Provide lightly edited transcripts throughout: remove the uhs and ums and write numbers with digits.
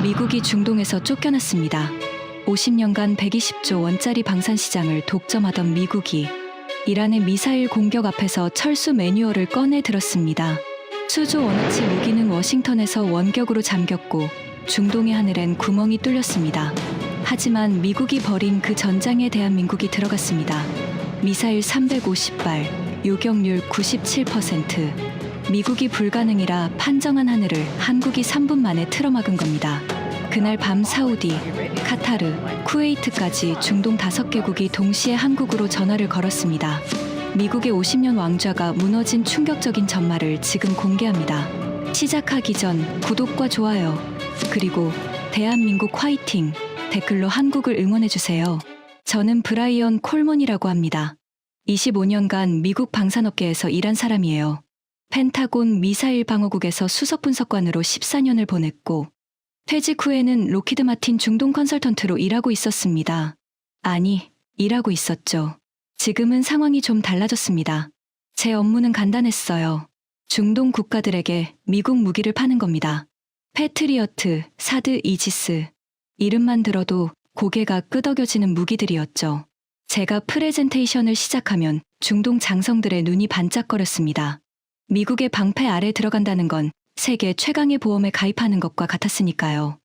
미국이 중동에서 쫓겨났습니다. 50년간 120조 원짜리 방산시장을 독점하던 미국이 이란의 미사일 공격 앞에서 철수 매뉴얼을 꺼내 들었습니다. 수조 원어치 무기는 워싱턴에서 원격으로 잠겼고 중동의 하늘엔 구멍이 뚫렸습니다. 하지만 미국이 벌인 그 전장에 대한민국이 들어갔습니다. 미사일 350발, 요격률 97%. 미국이 불가능이라 판정한 하늘을 한국이 3분 만에 틀어막은 겁니다. 그날 밤 사우디, 카타르, 쿠웨이트까지 중동 5개국이 동시에 한국으로 전화를 걸었습니다. 미국의 50년 왕좌가 무너진 충격적인 전말을 지금 공개합니다. 시작하기 전 구독과 좋아요, 그리고 대한민국 화이팅! 댓글로 한국을 응원해주세요. 저는 브라이언 콜먼이라고 합니다. 25년간 미국 방산업계에서 일한 사람이에요. 펜타곤 미사일 방어국에서 수석분석관으로 14년을 보냈고 퇴직 후에는 로키드 마틴 중동 컨설턴트로 일하고 있었습니다. 아니, 일하고 있었죠. 지금은 상황이 좀 달라졌습니다. 제 업무는 간단했어요. 중동 국가들에게 미국 무기를 파는 겁니다. 패트리어트, 사드, 이지스. 이름만 들어도 고개가 끄덕여지는 무기들이었죠. 제가 프레젠테이션을 시작하면 중동 장성들의 눈이 반짝거렸습니다. 미국의 방패 아래 들어간다는 건 세계 최강의 보험에 가입하는 것과 같았으니까요.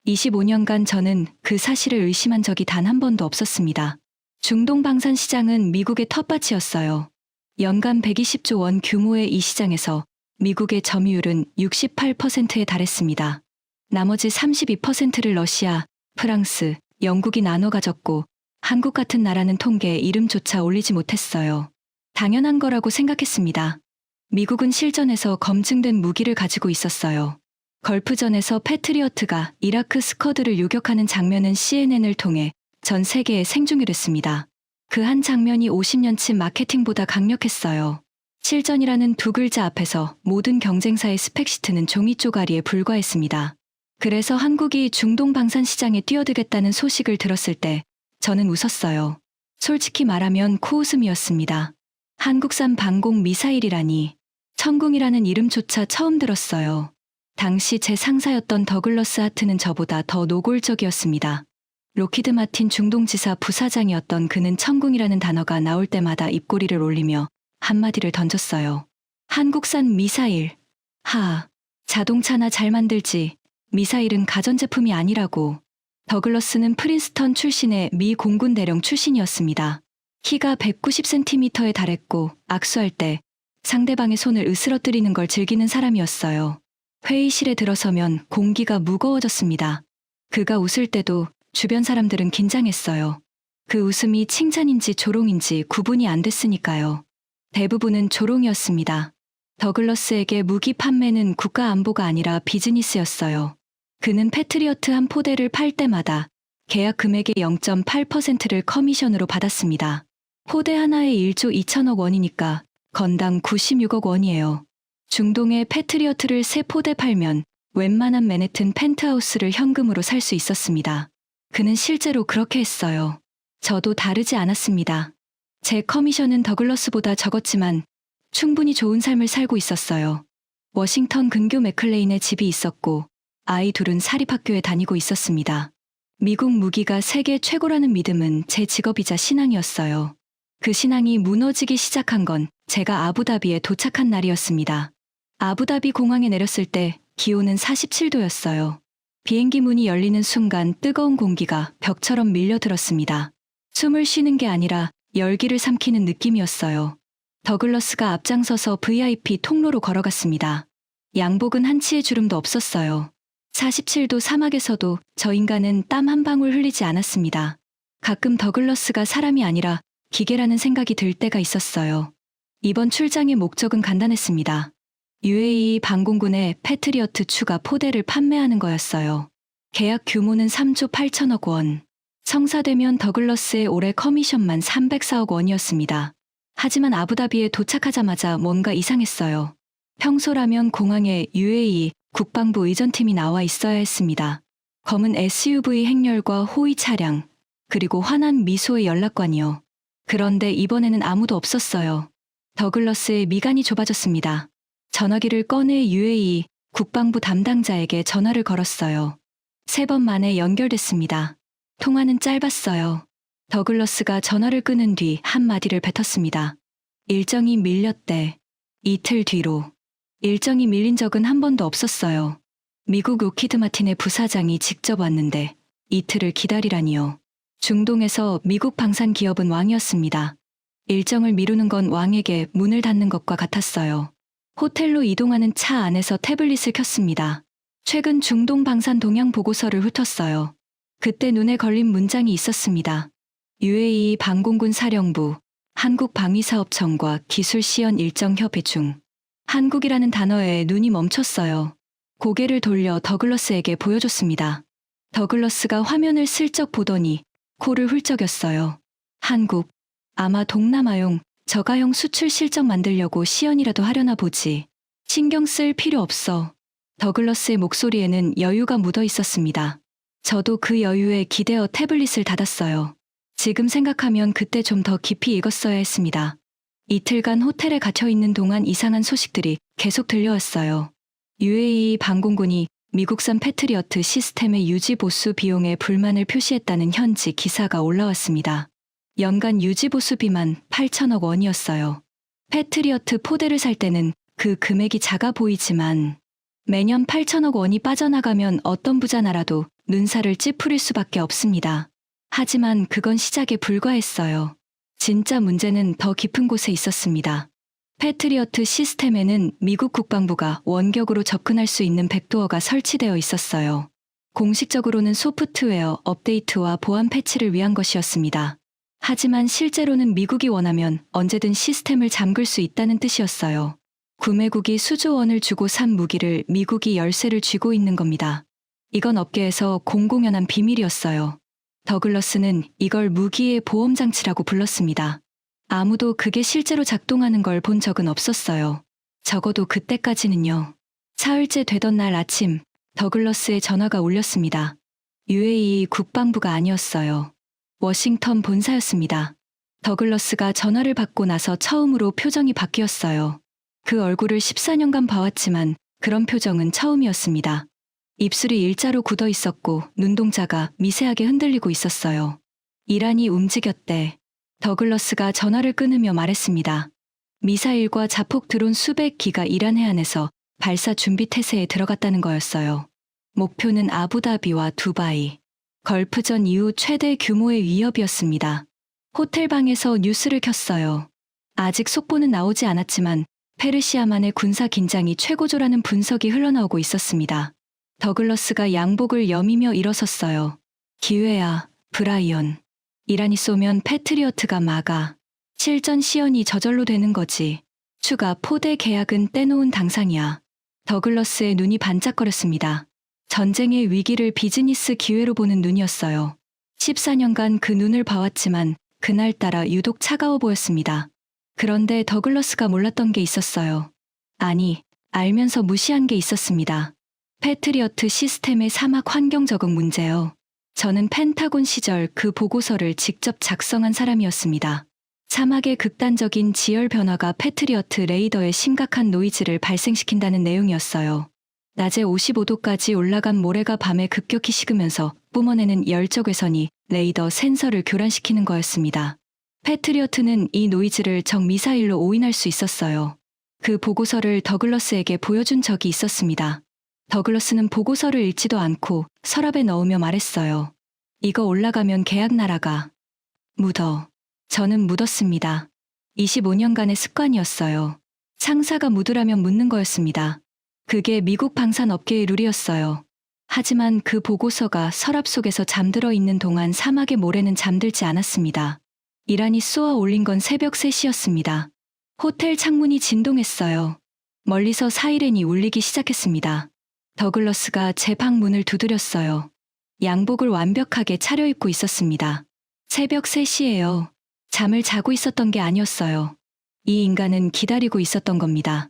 25년간 저는 그 사실을 의심한 적이 단 한 번도 없었습니다. 중동 방산 시장은 미국의 텃밭이었어요. 연간 120조 원 규모의 이 시장에서 미국의 점유율은 68%에 달했습니다. 나머지 32%를 러시아, 프랑스, 영국이 나눠 가졌고 한국 같은 나라는 통계에 이름조차 올리지 못했어요. 당연한 거라고 생각했습니다. 미국은 실전에서 검증된 무기를 가지고 있었어요. 걸프전에서 패트리어트가 이라크 스쿼드를 요격하는 장면은 CNN을 통해 전 세계에 생중계됐습니다. 그 한 장면이 50년치 마케팅보다 강력했어요. 실전이라는 두 글자 앞에서 모든 경쟁사의 스펙시트는 종이 쪼가리에 불과했습니다. 그래서 한국이 중동 방산 시장에 뛰어들겠다는 소식을 들었을 때 저는 웃었어요. 솔직히 말하면 코웃음이었습니다. 한국산 방공 미사일이라니. 천궁이라는 이름조차 처음 들었어요. 당시 제 상사였던 더글러스 하트는 저보다 더 노골적이었습니다. 로키드 마틴 중동지사 부사장이었던 그는 천궁이라는 단어가 나올 때마다 입꼬리를 올리며 한마디를 던졌어요. 한국산 미사일. 자동차나 잘 만들지. 미사일은 가전제품이 아니라고. 더글러스는 프린스턴 출신의 미 공군 대령 출신이었습니다. 키가 190cm에 달했고 악수할 때 상대방의 손을 으스러뜨리는 걸 즐기는 사람이었어요. 회의실에 들어서면 공기가 무거워졌습니다. 그가 웃을 때도 주변 사람들은 긴장했어요. 그 웃음이 칭찬인지 조롱인지 구분이 안 됐으니까요. 대부분은 조롱이었습니다. 더글러스에게 무기 판매는 국가 안보가 아니라 비즈니스였어요. 그는 패트리어트 한 포대를 팔 때마다 계약 금액의 0.8%를 커미션으로 받았습니다. 포대 하나에 1조 2천억 원이니까 건당 96억 원이에요. 중동에 패트리어트를 3포대 팔면 웬만한 맨해튼 펜트하우스를 현금으로 살 수 있었습니다. 그는 실제로 그렇게 했어요. 저도 다르지 않았습니다. 제 커미션은 더글러스보다 적었지만 충분히 좋은 삶을 살고 있었어요. 워싱턴 근교 맥클레인에 집이 있었고 아이 둘은 사립학교에 다니고 있었습니다. 미국 무기가 세계 최고라는 믿음은 제 직업이자 신앙이었어요. 그 신앙이 무너지기 시작한 건 제가 아부다비에 도착한 날이었습니다. 아부다비 공항에 내렸을 때 기온은 47도였어요. 비행기 문이 열리는 순간 뜨거운 공기가 벽처럼 밀려들었습니다. 숨을 쉬는 게 아니라 열기를 삼키는 느낌이었어요. 더글러스가 앞장서서 VIP 통로로 걸어갔습니다. 양복은 한 치의 주름도 없었어요. 47도 사막에서도 저 인간은 땀 한 방울 흘리지 않았습니다. 가끔 더글러스가 사람이 아니라 기계라는 생각이 들 때가 있었어요. 이번 출장의 목적은 간단했습니다. UAE 방공군에 패트리어트 추가 포대를 판매하는 거였어요. 계약 규모는 3조 8천억 원. 성사되면 더글러스의 올해 커미션만 304억 원이었습니다. 하지만 아부다비에 도착하자마자 뭔가 이상했어요. 평소라면 공항에 UAE 국방부 의전팀이 나와 있어야 했습니다. 검은 SUV 행렬과 호위 차량, 그리고 환한 미소의 연락관이요. 그런데 이번에는 아무도 없었어요. 더글러스의 미간이 좁아졌습니다. 전화기를 꺼내 UAE 국방부 담당자에게 전화를 걸었어요. 3번 만에 연결됐습니다. 통화는 짧았어요. 더글러스가 전화를 끊은 뒤 한마디를 뱉었습니다. 일정이 밀렸대. 이틀 뒤로. 일정이 밀린 적은 한 번도 없었어요. 미국 로키드 마틴의 부사장이 직접 왔는데 이틀을 기다리라니요. 중동에서 미국 방산 기업은 왕이었습니다. 일정을 미루는 건 왕에게 문을 닫는 것과 같았어요. 호텔로 이동하는 차 안에서 태블릿을 켰습니다. 최근 중동 방산 동향 보고서를 훑었어요. 그때 눈에 걸린 문장이 있었습니다. UAE 방공군 사령부, 한국방위사업청과 기술시연 일정 협의 중. 한국이라는 단어에 눈이 멈췄어요. 고개를 돌려 더글러스에게 보여줬습니다. 더글러스가 화면을 슬쩍 보더니 코를 훌쩍였어요. 한국, 아마 동남아용 저가형 수출 실적 만들려고 시연이라도 하려나 보지. 신경 쓸 필요 없어. 더글러스의 목소리에는 여유가 묻어 있었습니다. 저도 그 여유에 기대어 태블릿을 닫았어요. 지금 생각하면 그때 좀 더 깊이 읽었어야 했습니다. 이틀간 호텔에 갇혀있는 동안 이상한 소식들이 계속 들려왔어요. UAE 방공군이 미국산 패트리어트 시스템의 유지 보수 비용에 불만을 표시했다는 현지 기사가 올라왔습니다. 연간 유지 보수비만 8천억 원이었어요. 패트리어트 포대를 살 때는 그 금액이 작아 보이지만 매년 8천억 원이 빠져나가면 어떤 부자 나라도 눈살을 찌푸릴 수밖에 없습니다. 하지만 그건 시작에 불과했어요. 진짜 문제는 더 깊은 곳에 있었습니다. 패트리어트 시스템에는 미국 국방부가 원격으로 접근할 수 있는 백도어가 설치되어 있었어요. 공식적으로는 소프트웨어 업데이트와 보안 패치를 위한 것이었습니다. 하지만 실제로는 미국이 원하면 언제든 시스템을 잠글 수 있다는 뜻이었어요. 구매국이 수조 원을 주고 산 무기를 미국이 열쇠를 쥐고 있는 겁니다. 이건 업계에서 공공연한 비밀이었어요. 더글러스는 이걸 무기의 보험장치라고 불렀습니다. 아무도 그게 실제로 작동하는 걸 본 적은 없었어요. 적어도 그때까지는요. 사흘째 되던 날 아침, 더글러스의 전화가 울렸습니다. UAE 국방부가 아니었어요. 워싱턴 본사였습니다. 더글러스가 전화를 받고 나서 처음으로 표정이 바뀌었어요. 그 얼굴을 14년간 봐왔지만 그런 표정은 처음이었습니다. 입술이 일자로 굳어 있었고 눈동자가 미세하게 흔들리고 있었어요. 이란이 움직였대. 더글러스가 전화를 끊으며 말했습니다. 미사일과 자폭 드론 수백 기가 이란 해안에서 발사 준비 태세에 들어갔다는 거였어요. 목표는 아부다비와 두바이. 걸프전 이후 최대 규모의 위협이었습니다. 호텔방에서 뉴스를 켰어요. 아직 속보는 나오지 않았지만 페르시아만의 군사 긴장이 최고조라는 분석이 흘러나오고 있었습니다. 더글러스가 양복을 여미며 일어섰어요. 기회야, 브라이언. 이란이 쏘면 패트리어트가 막아. 실전 시연이 저절로 되는 거지. 추가 포대 계약은 떼놓은 당상이야. 더글러스의 눈이 반짝거렸습니다. 전쟁의 위기를 비즈니스 기회로 보는 눈이었어요. 14년간 그 눈을 봐왔지만 그날따라 유독 차가워 보였습니다. 그런데 더글러스가 몰랐던 게 있었어요. 아니, 알면서 무시한 게 있었습니다. 패트리어트 시스템의 사막 환경 적응 문제요. 저는 펜타곤 시절 그 보고서를 직접 작성한 사람이었습니다. 사막의 극단적인 지열 변화가 패트리어트 레이더에 심각한 노이즈를 발생시킨다는 내용이었어요. 낮에 55도까지 올라간 모래가 밤에 급격히 식으면서 뿜어내는 열적 외선이 레이더 센서를 교란시키는 거였습니다. 패트리어트는 이 노이즈를 적 미사일로 오인할 수 있었어요. 그 보고서를 더글러스에게 보여준 적이 있었습니다. 더글러스는 보고서를 읽지도 않고 서랍에 넣으며 말했어요. 이거 올라가면 계약 날아가. 묻어. 저는 묻었습니다. 25년간의 습관이었어요. 상사가 묻으라면 묻는 거였습니다. 그게 미국 방산업계의 룰이었어요. 하지만 그 보고서가 서랍 속에서 잠들어 있는 동안 사막의 모래는 잠들지 않았습니다. 이란이 쏘아 올린 건 새벽 3시였습니다. 호텔 창문이 진동했어요. 멀리서 사이렌이 울리기 시작했습니다. 더글러스가 제 방 문을 두드렸어요. 양복을 완벽하게 차려입고 있었습니다. 새벽 3시예요. 잠을 자고 있었던 게 아니었어요. 이 인간은 기다리고 있었던 겁니다.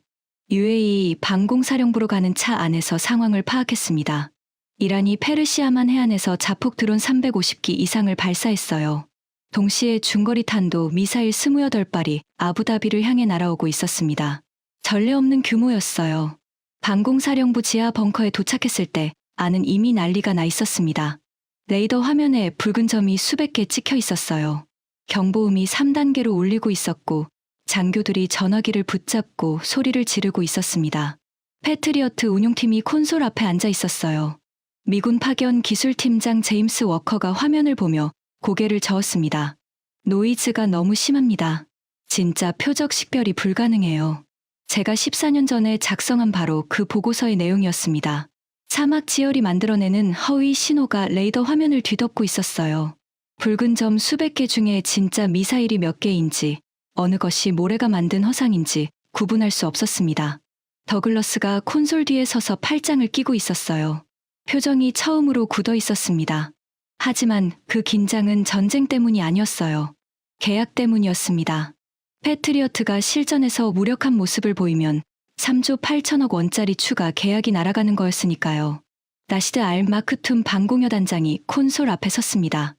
UAE 방공사령부로 가는 차 안에서 상황을 파악했습니다. 이란이 페르시아만 해안에서 자폭 드론 350기 이상을 발사했어요. 동시에 중거리 탄도 미사일 28발이 아부다비를 향해 날아오고 있었습니다. 전례 없는 규모였어요. 방공사령부 지하 벙커에 도착했을 때 안은 이미 난리가 나 있었습니다. 레이더 화면에 붉은 점이 수백 개 찍혀 있었어요. 경보음이 3단계로 울리고 있었고 장교들이 전화기를 붙잡고 소리를 지르고 있었습니다. 패트리어트 운용팀이 콘솔 앞에 앉아 있었어요. 미군 파견 기술팀장 제임스 워커가 화면을 보며 고개를 저었습니다. 노이즈가 너무 심합니다. 진짜 표적 식별이 불가능해요. 제가 14년 전에 작성한 바로 그 보고서의 내용이었습니다. 사막 지열이 만들어내는 허위 신호가 레이더 화면을 뒤덮고 있었어요. 붉은 점 수백 개 중에 진짜 미사일이 몇 개인지, 어느 것이 모래가 만든 허상인지 구분할 수 없었습니다. 더글러스가 콘솔 뒤에 서서 팔짱을 끼고 있었어요. 표정이 처음으로 굳어 있었습니다. 하지만 그 긴장은 전쟁 때문이 아니었어요. 계약 때문이었습니다. 패트리어트가 실전에서 무력한 모습을 보이면 3조 8천억 원짜리 추가 계약이 날아가는 거였으니까요. 나시드 알 마크툼 방공여 단장이 콘솔 앞에 섰습니다.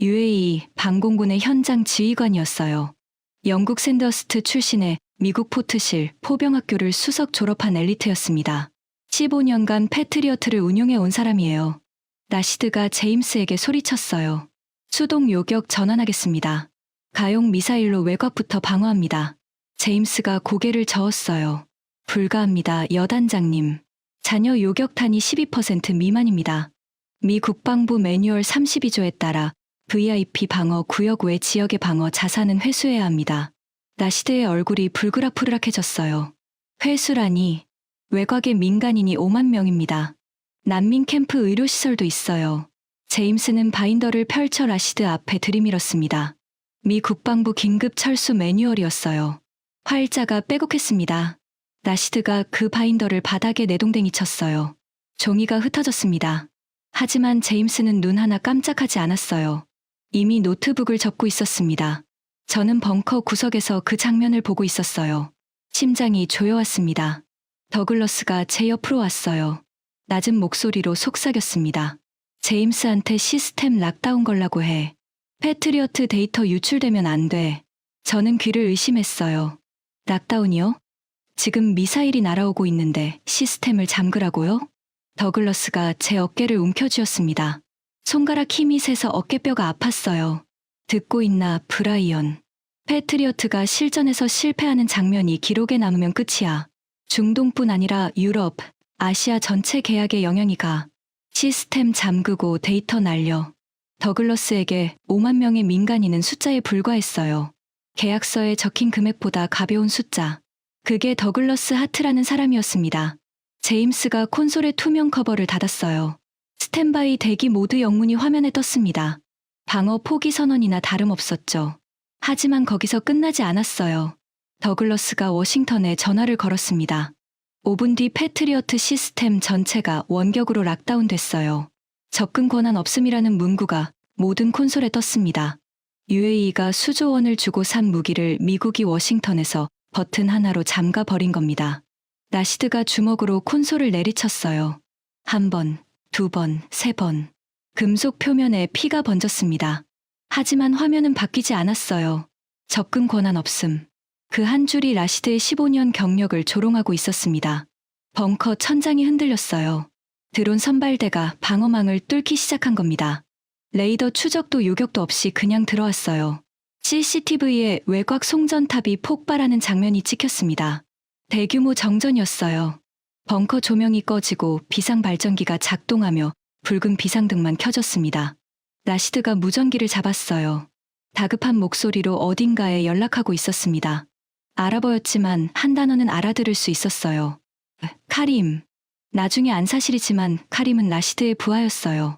UAE 방공군의 현장 지휘관이었어요. 영국 샌더스트 출신의 미국 포트실 포병학교를 수석 졸업한 엘리트였습니다. 15년간 패트리어트를 운용해 온 사람이에요. 나시드가 제임스에게 소리쳤어요. 수동 요격 전환하겠습니다. 가용 미사일로 외곽부터 방어합니다. 제임스가 고개를 저었어요. 불가합니다, 여단장님. 잔여 요격탄이 12% 미만입니다. 미 국방부 매뉴얼 32조에 따라 VIP 방어 구역 외 지역의 방어 자산은 회수해야 합니다. 나시드의 얼굴이 불그락푸르락해졌어요. 회수라니. 외곽의 민간인이 5만 명입니다. 난민 캠프 의료시설도 있어요. 제임스는 바인더를 펼쳐 라시드 앞에 들이밀었습니다. 미 국방부 긴급 철수 매뉴얼이었어요. 활자가 빼곡했습니다. 나시드가 그 바인더를 바닥에 내동댕이 쳤어요. 종이가 흩어졌습니다. 하지만 제임스는 눈 하나 깜짝하지 않았어요. 이미 노트북을 접고 있었습니다. 저는 벙커 구석에서 그 장면을 보고 있었어요. 심장이 조여왔습니다. 더글러스가 제 옆으로 왔어요. 낮은 목소리로 속삭였습니다. 제임스한테 시스템 락다운 걸라고 해. 패트리어트 데이터 유출되면 안 돼. 저는 귀를 의심했어요. 락다운이요? 지금 미사일이 날아오고 있는데 시스템을 잠그라고요? 더글러스가 제 어깨를 움켜쥐었습니다. 손가락 힘이 세서 어깨뼈가 아팠어요. 듣고 있나, 브라이언. 패트리어트가 실전에서 실패하는 장면이 기록에 남으면 끝이야. 중동뿐 아니라 유럽, 아시아 전체 계약에 영향이 가. 시스템 잠그고 데이터 날려. 더글러스에게 5만 명의 민간인은 숫자에 불과했어요. 계약서에 적힌 금액보다 가벼운 숫자. 그게 더글러스 하트라는 사람이었습니다. 제임스가 콘솔의 투명 커버를 닫았어요. 스탠바이 대기 모드 영문이 화면에 떴습니다. 방어 포기 선언이나 다름없었죠. 하지만 거기서 끝나지 않았어요. 더글러스가 워싱턴에 전화를 걸었습니다. 5분 뒤 패트리어트 시스템 전체가 원격으로 락다운 됐어요. 접근 권한 없음이라는 문구가 모든 콘솔에 떴습니다. UAE가 수조 원을 주고 산 무기를 미국이 워싱턴에서 버튼 하나로 잠가 버린 겁니다. 나시드가 주먹으로 콘솔을 내리쳤어요. 한 번, 두 번, 세 번. 금속 표면에 피가 번졌습니다. 하지만 화면은 바뀌지 않았어요. 접근 권한 없음. 그 한 줄이 라시드의 15년 경력을 조롱하고 있었습니다. 벙커 천장이 흔들렸어요. 드론 선발대가 방어망을 뚫기 시작한 겁니다. 레이더 추적도 요격도 없이 그냥 들어왔어요. CCTV에 외곽 송전탑이 폭발하는 장면이 찍혔습니다. 대규모 정전이었어요. 벙커 조명이 꺼지고 비상발전기가 작동하며 붉은 비상등만 켜졌습니다. 라시드가 무전기를 잡았어요. 다급한 목소리로 어딘가에 연락하고 있었습니다. 아랍어였지만 한 단어는 알아들을 수 있었어요. 카림. 나중에 안 사실이지만 카림은 라시드의 부하였어요.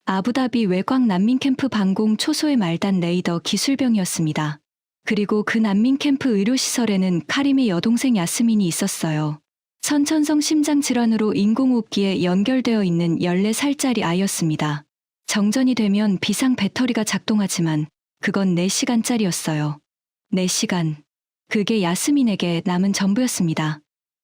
아부다비 외곽 난민 캠프 방공 초소의 말단 레이더 기술병이었습니다. 그리고 그 난민 캠프 의료시설에는 카림의 여동생 야스민이 있었어요. 선천성 심장 질환으로 인공호흡기에 연결되어 있는 14살짜리 아이였습니다. 정전이 되면 비상 배터리가 작동하지만 그건 4시간짜리였어요. 4시간. 그게 야스민에게 남은 전부였습니다.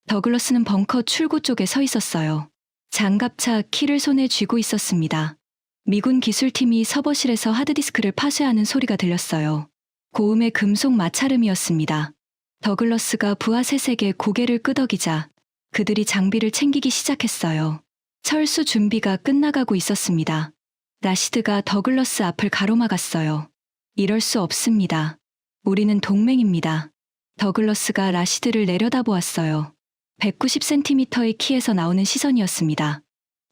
더글러스는 벙커 출구 쪽에 서 있었어요. 장갑차 키를 손에 쥐고 있었습니다. 미군 기술팀이 서버실에서 하드디스크를 파쇄하는 소리가 들렸어요. 고음의 금속 마찰음이었습니다. 더글러스가 부하 셋에게 고개를 끄덕이자 그들이 장비를 챙기기 시작했어요. 철수 준비가 끝나가고 있었습니다. 라시드가 더글러스 앞을 가로막았어요. 이럴 수 없습니다. 우리는 동맹입니다. 더글러스가 라시드를 내려다보았어요. 190cm의 키에서 나오는 시선이었습니다.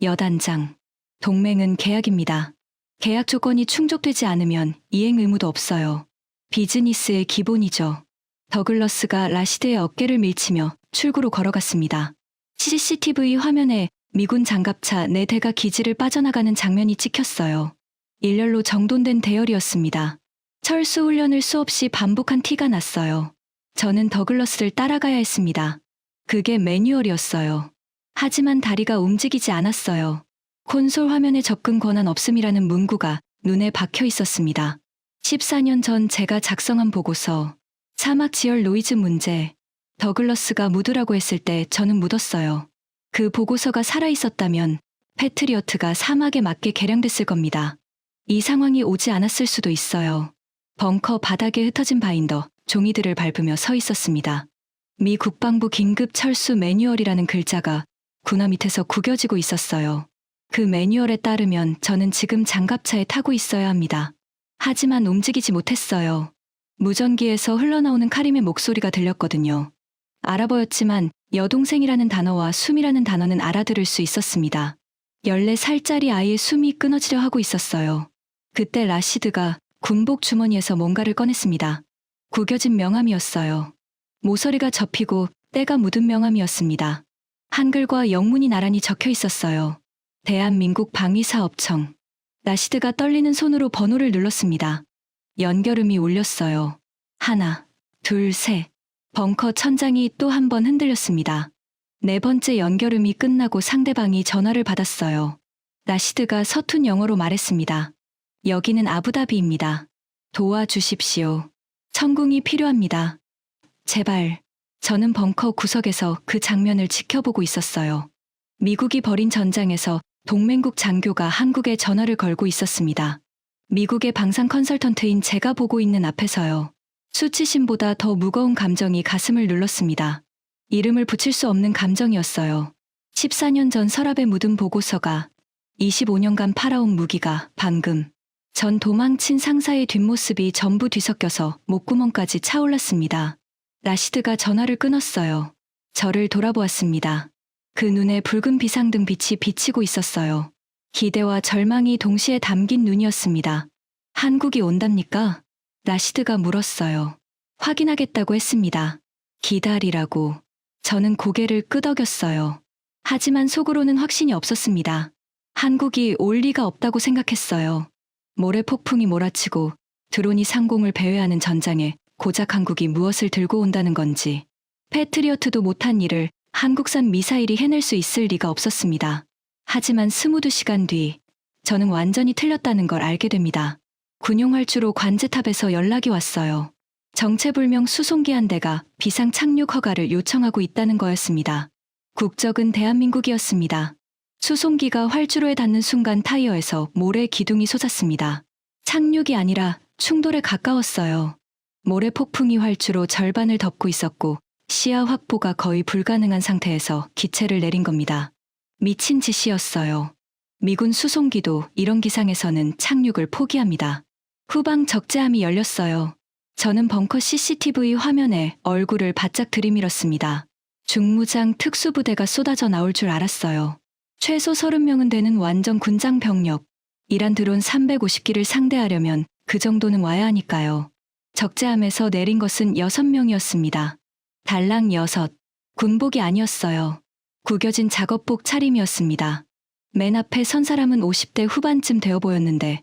여단장. 동맹은 계약입니다. 계약 조건이 충족되지 않으면 이행 의무도 없어요. 비즈니스의 기본이죠. 더글러스가 라시드의 어깨를 밀치며 출구로 걸어갔습니다. CCTV 화면에 미군 장갑차 4대가 기지를 빠져나가는 장면이 찍혔어요. 일렬로 정돈된 대열이었습니다. 철수 훈련을 수없이 반복한 티가 났어요. 저는 더글러스를 따라가야 했습니다. 그게 매뉴얼이었어요. 하지만 다리가 움직이지 않았어요. 콘솔 화면에 접근 권한 없음이라는 문구가 눈에 박혀 있었습니다. 14년 전 제가 작성한 보고서, 사막 지열 노이즈 문제, 더글러스가 묻으라고 했을 때 저는 묻었어요. 그 보고서가 살아있었다면 패트리어트가 사막에 맞게 개량됐을 겁니다. 이 상황이 오지 않았을 수도 있어요. 벙커 바닥에 흩어진 바인더, 종이들을 밟으며 서 있었습니다. 미 국방부 긴급 철수 매뉴얼이라는 글자가 군화 밑에서 구겨지고 있었어요. 그 매뉴얼에 따르면 저는 지금 장갑차에 타고 있어야 합니다. 하지만 움직이지 못했어요. 무전기에서 흘러나오는 카림의 목소리가 들렸거든요. 알아 보였지만 여동생이라는 단어와 숨이라는 단어는 알아들을 수 있었습니다. 14살짜리 아이의 숨이 끊어지려 하고 있었어요. 그때 라시드가 군복 주머니에서 뭔가를 꺼냈습니다. 구겨진 명함이었어요. 모서리가 접히고 때가 묻은 명함이었습니다. 한글과 영문이 나란히 적혀 있었어요. 대한민국 방위사업청. 라시드가 떨리는 손으로 번호를 눌렀습니다. 연결음이 울렸어요. 하나, 둘, 셋. 벙커 천장이 또 한 번 흔들렸습니다. 4번째 연결음이 끝나고 상대방이 전화를 받았어요. 라시드가 서툰 영어로 말했습니다. 여기는 아부다비입니다. 도와주십시오. 천궁이 필요합니다. 제발. 저는 벙커 구석에서 그 장면을 지켜보고 있었어요. 미국이 벌인 전장에서 동맹국 장교가 한국에 전화를 걸고 있었습니다. 미국의 방산 컨설턴트인 제가 보고 있는 앞에서요. 수치심보다 더 무거운 감정이 가슴을 눌렀습니다. 이름을 붙일 수 없는 감정이었어요. 14년 전 서랍에 묻은 보고서가, 25년간 팔아온 무기가 방금, 전 도망친 상사의 뒷모습이 전부 뒤섞여서 목구멍까지 차올랐습니다. 라시드가 전화를 끊었어요. 저를 돌아보았습니다. 그 눈에 붉은 비상등 빛이 비치고 있었어요. 기대와 절망이 동시에 담긴 눈이었습니다. 한국이 온답니까? 라시드가 물었어요. 확인하겠다고 했습니다. 기다리라고. 저는 고개를 끄덕였어요. 하지만 속으로는 확신이 없었습니다. 한국이 올 리가 없다고 생각했어요. 모래 폭풍이 몰아치고 드론이 상공을 배회하는 전장에 고작 한국이 무엇을 들고 온다는 건지, 패트리어트도 못한 일을 한국산 미사일이 해낼 수 있을 리가 없었습니다. 하지만 22시간 뒤, 저는 완전히 틀렸다는 걸 알게 됩니다. 군용활주로 관제탑에서 연락이 왔어요. 정체불명 수송기 한 대가 비상 착륙 허가를 요청하고 있다는 거였습니다. 국적은 대한민국이었습니다. 수송기가 활주로에 닿는 순간 타이어에서 모래 기둥이 솟았습니다. 착륙이 아니라 충돌에 가까웠어요. 모래 폭풍이 활주로 절반을 덮고 있었고 시야 확보가 거의 불가능한 상태에서 기체를 내린 겁니다. 미친 짓이었어요. 미군 수송기도 이런 기상에서는 착륙을 포기합니다. 후방 적재함이 열렸어요. 저는 벙커 CCTV 화면에 얼굴을 바짝 들이밀었습니다. 중무장 특수부대가 쏟아져 나올 줄 알았어요. 최소 30명은 되는 완전 군장 병력. 이란 드론 350기를 상대하려면 그 정도는 와야 하니까요. 적재함에서 내린 것은 6명이었습니다. 달랑 6. 군복이 아니었어요. 구겨진 작업복 차림이었습니다. 맨 앞에 선 사람은 50대 후반쯤 되어 보였는데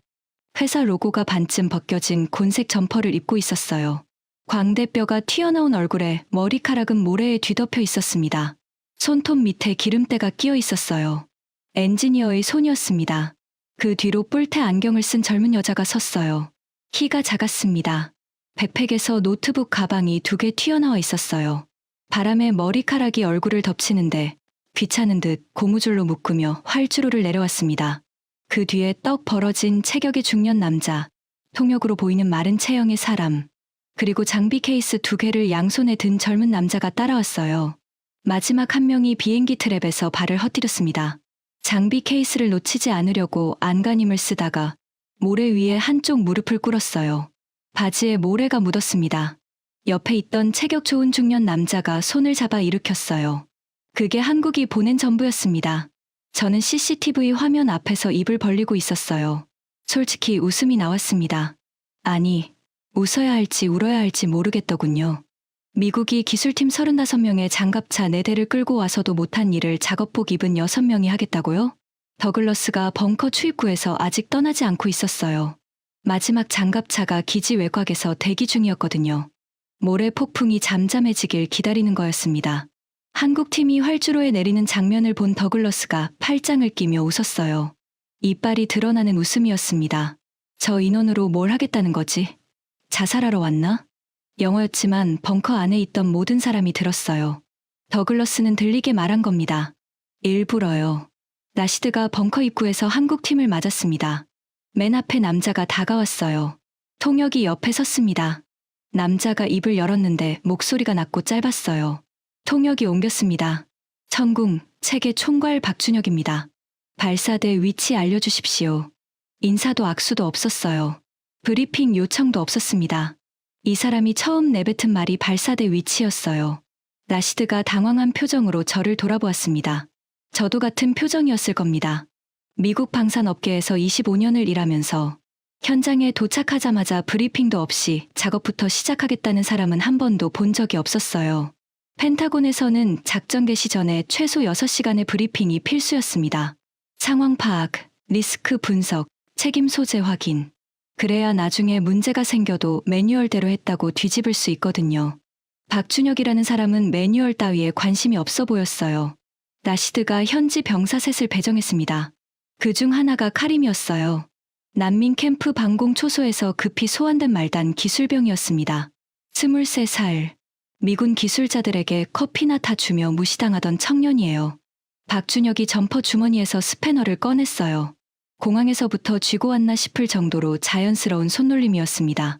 회사 로고가 반쯤 벗겨진 곤색 점퍼를 입고 있었어요. 광대뼈가 튀어나온 얼굴에 머리카락은 모래에 뒤덮여 있었습니다. 손톱 밑에 기름때가 끼어 있었어요. 엔지니어의 손이었습니다. 그 뒤로 뿔테 안경을 쓴 젊은 여자가 섰어요. 키가 작았습니다. 백팩에서 노트북 가방이 2개 튀어나와 있었어요. 바람에 머리카락이 얼굴을 덮치는데 귀찮은 듯 고무줄로 묶으며 활주로를 내려왔습니다. 그 뒤에 떡 벌어진 체격의 중년 남자, 통역으로 보이는 마른 체형의 사람, 그리고 장비 케이스 2개를 양손에 든 젊은 남자가 따라왔어요. 마지막 한 명이 비행기 트랩에서 발을 헛디뎠습니다. 장비 케이스를 놓치지 않으려고 안간힘을 쓰다가 모래 위에 한쪽 무릎을 꿇었어요. 바지에 모래가 묻었습니다. 옆에 있던 체격 좋은 중년 남자가 손을 잡아 일으켰어요. 그게 한국이 보낸 전부였습니다. 저는 CCTV 화면 앞에서 입을 벌리고 있었어요. 솔직히 웃음이 나왔습니다. 아니, 웃어야 할지 울어야 할지 모르겠더군요. 미국이 기술팀 35명의 장갑차 4대를 끌고 와서도 못한 일을 작업복 입은 6명이 하겠다고요? 더글러스가 벙커 출입구에서 아직 떠나지 않고 있었어요. 마지막 장갑차가 기지 외곽에서 대기 중이었거든요. 모래 폭풍이 잠잠해지길 기다리는 거였습니다. 한국팀이 활주로에 내리는 장면을 본 더글러스가 팔짱을 끼며 웃었어요. 이빨이 드러나는 웃음이었습니다. 저 인원으로 뭘 하겠다는 거지? 자살하러 왔나? 영어였지만 벙커 안에 있던 모든 사람이 들었어요. 더글러스는 들리게 말한 겁니다. 일부러요. 나시드가 벙커 입구에서 한국팀을 맞았습니다. 맨 앞에 남자가 다가왔어요. 통역이 옆에 섰습니다. 남자가 입을 열었는데 목소리가 낮고 짧았어요. 통역이 옮겼습니다. 천궁, 책의 총괄 박준혁입니다. 발사대 위치 알려주십시오. 인사도 악수도 없었어요. 브리핑 요청도 없었습니다. 이 사람이 처음 내뱉은 말이 발사대 위치였어요. 나시드가 당황한 표정으로 저를 돌아보았습니다. 저도 같은 표정이었을 겁니다. 미국 방산업계에서 25년을 일하면서 현장에 도착하자마자 브리핑도 없이 작업부터 시작하겠다는 사람은 한 번도 본 적이 없었어요. 펜타곤에서는 작전 개시 전에 최소 6시간의 브리핑이 필수였습니다. 상황 파악, 리스크 분석, 책임 소재 확인. 그래야 나중에 문제가 생겨도 매뉴얼대로 했다고 뒤집을 수 있거든요. 박준혁이라는 사람은 매뉴얼 따위에 관심이 없어 보였어요. 나시드가 현지 병사 셋을 배정했습니다. 그중 하나가 카림이었어요. 난민 캠프 방공 초소에서 급히 소환된 말단 기술병이었습니다. 23살. 미군 기술자들에게 커피나 타 주며 무시당하던 청년이에요. 박준혁이 점퍼 주머니에서 스패너를 꺼냈어요. 공항에서부터 쥐고 왔나 싶을 정도로 자연스러운 손놀림이었습니다.